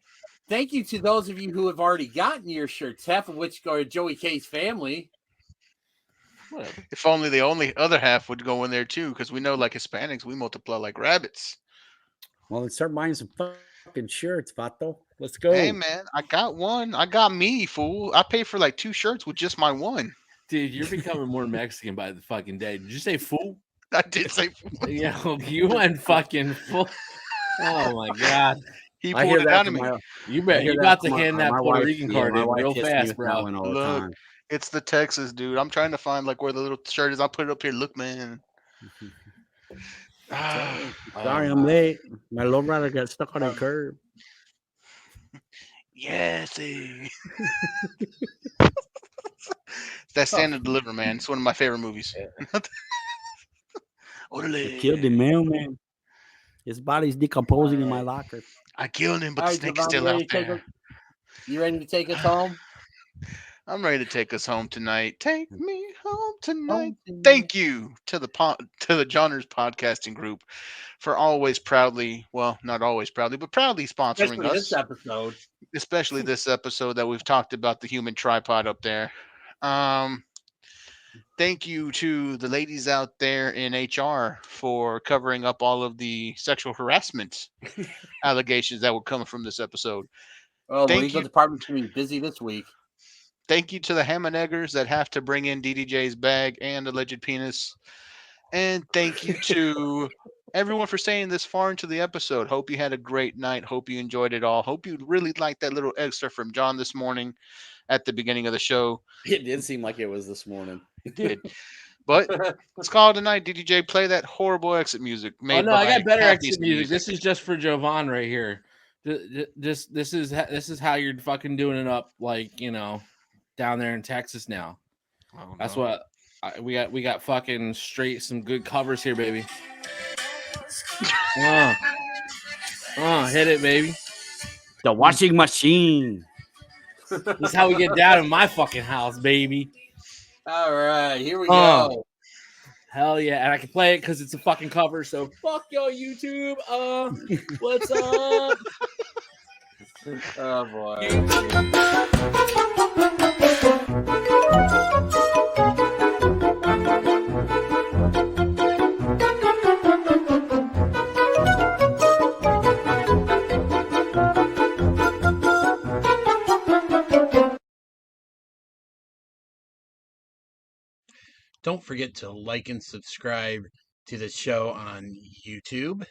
thank you to those of you who have already gotten your shirts, half of which go to Joey K's family. Whatever. If only the only other half would go in there too, because we know like Hispanics, we multiply like rabbits. Well, let's start buying some fucking shirts, Vato. Let's go. Hey man, I got one. I got me, fool. I paid for like 2 shirts with just my one. Dude, you're becoming more Mexican by the fucking day. Did you say fool? I did say fool. Yeah, you went fucking full. Oh my god. He pulled it out of me. You got to hand that Puerto Rican card in real fast, bro. Look, it's the Texas dude. I'm trying to find like where the little shirt is. I'll put it up here. Look, man. Sorry, I'm late. My lowrider got stuck on a curb. Yes. That Stand and Deliver, man. It's one of my favorite movies. I killed the mailman. His body's decomposing in my locker. I killed him, but the snake's still out there. You ready to take us home? I'm ready to take us home tonight. Take me home tonight. Thank you to the Johners Podcasting Group for always proudly, well, not always proudly, but proudly sponsoring us. This episode. Especially this episode that we've talked about the human tripod up there. Thank you to the ladies out there in HR for covering up all of the sexual harassment allegations that were coming from this episode. Oh, the legal department's going to be busy this week. Thank you to the ham and eggers that have to bring in DDJ's bag and alleged penis. And thank you to everyone for staying this far into the episode. Hope you had a great night. Hope you enjoyed it all. Hope you really liked that little extra from John this morning at the beginning of the show. It did seem like it was this morning. It did. But let's call it a night. DDJ, play that horrible exit music. I got better exit music. This is just for Jovan right here. This is how you're fucking doing it up, like, you know, down there in Texas now. Oh, that's what we got fucking straight some good covers here, baby. Hit it, baby. The washing machine. This is how we get down in my fucking house, baby. All right, here we go. Hell yeah, and I can play it because it's a fucking cover. So fuck yo, YouTube. What's up? Oh boy. Don't forget to like and subscribe to the show on YouTube.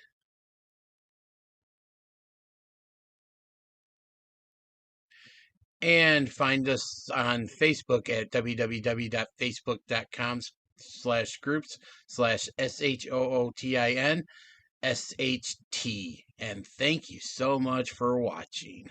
And find us on Facebook at www.facebook.com/groups/SHOOTINSHT. And thank you so much for watching.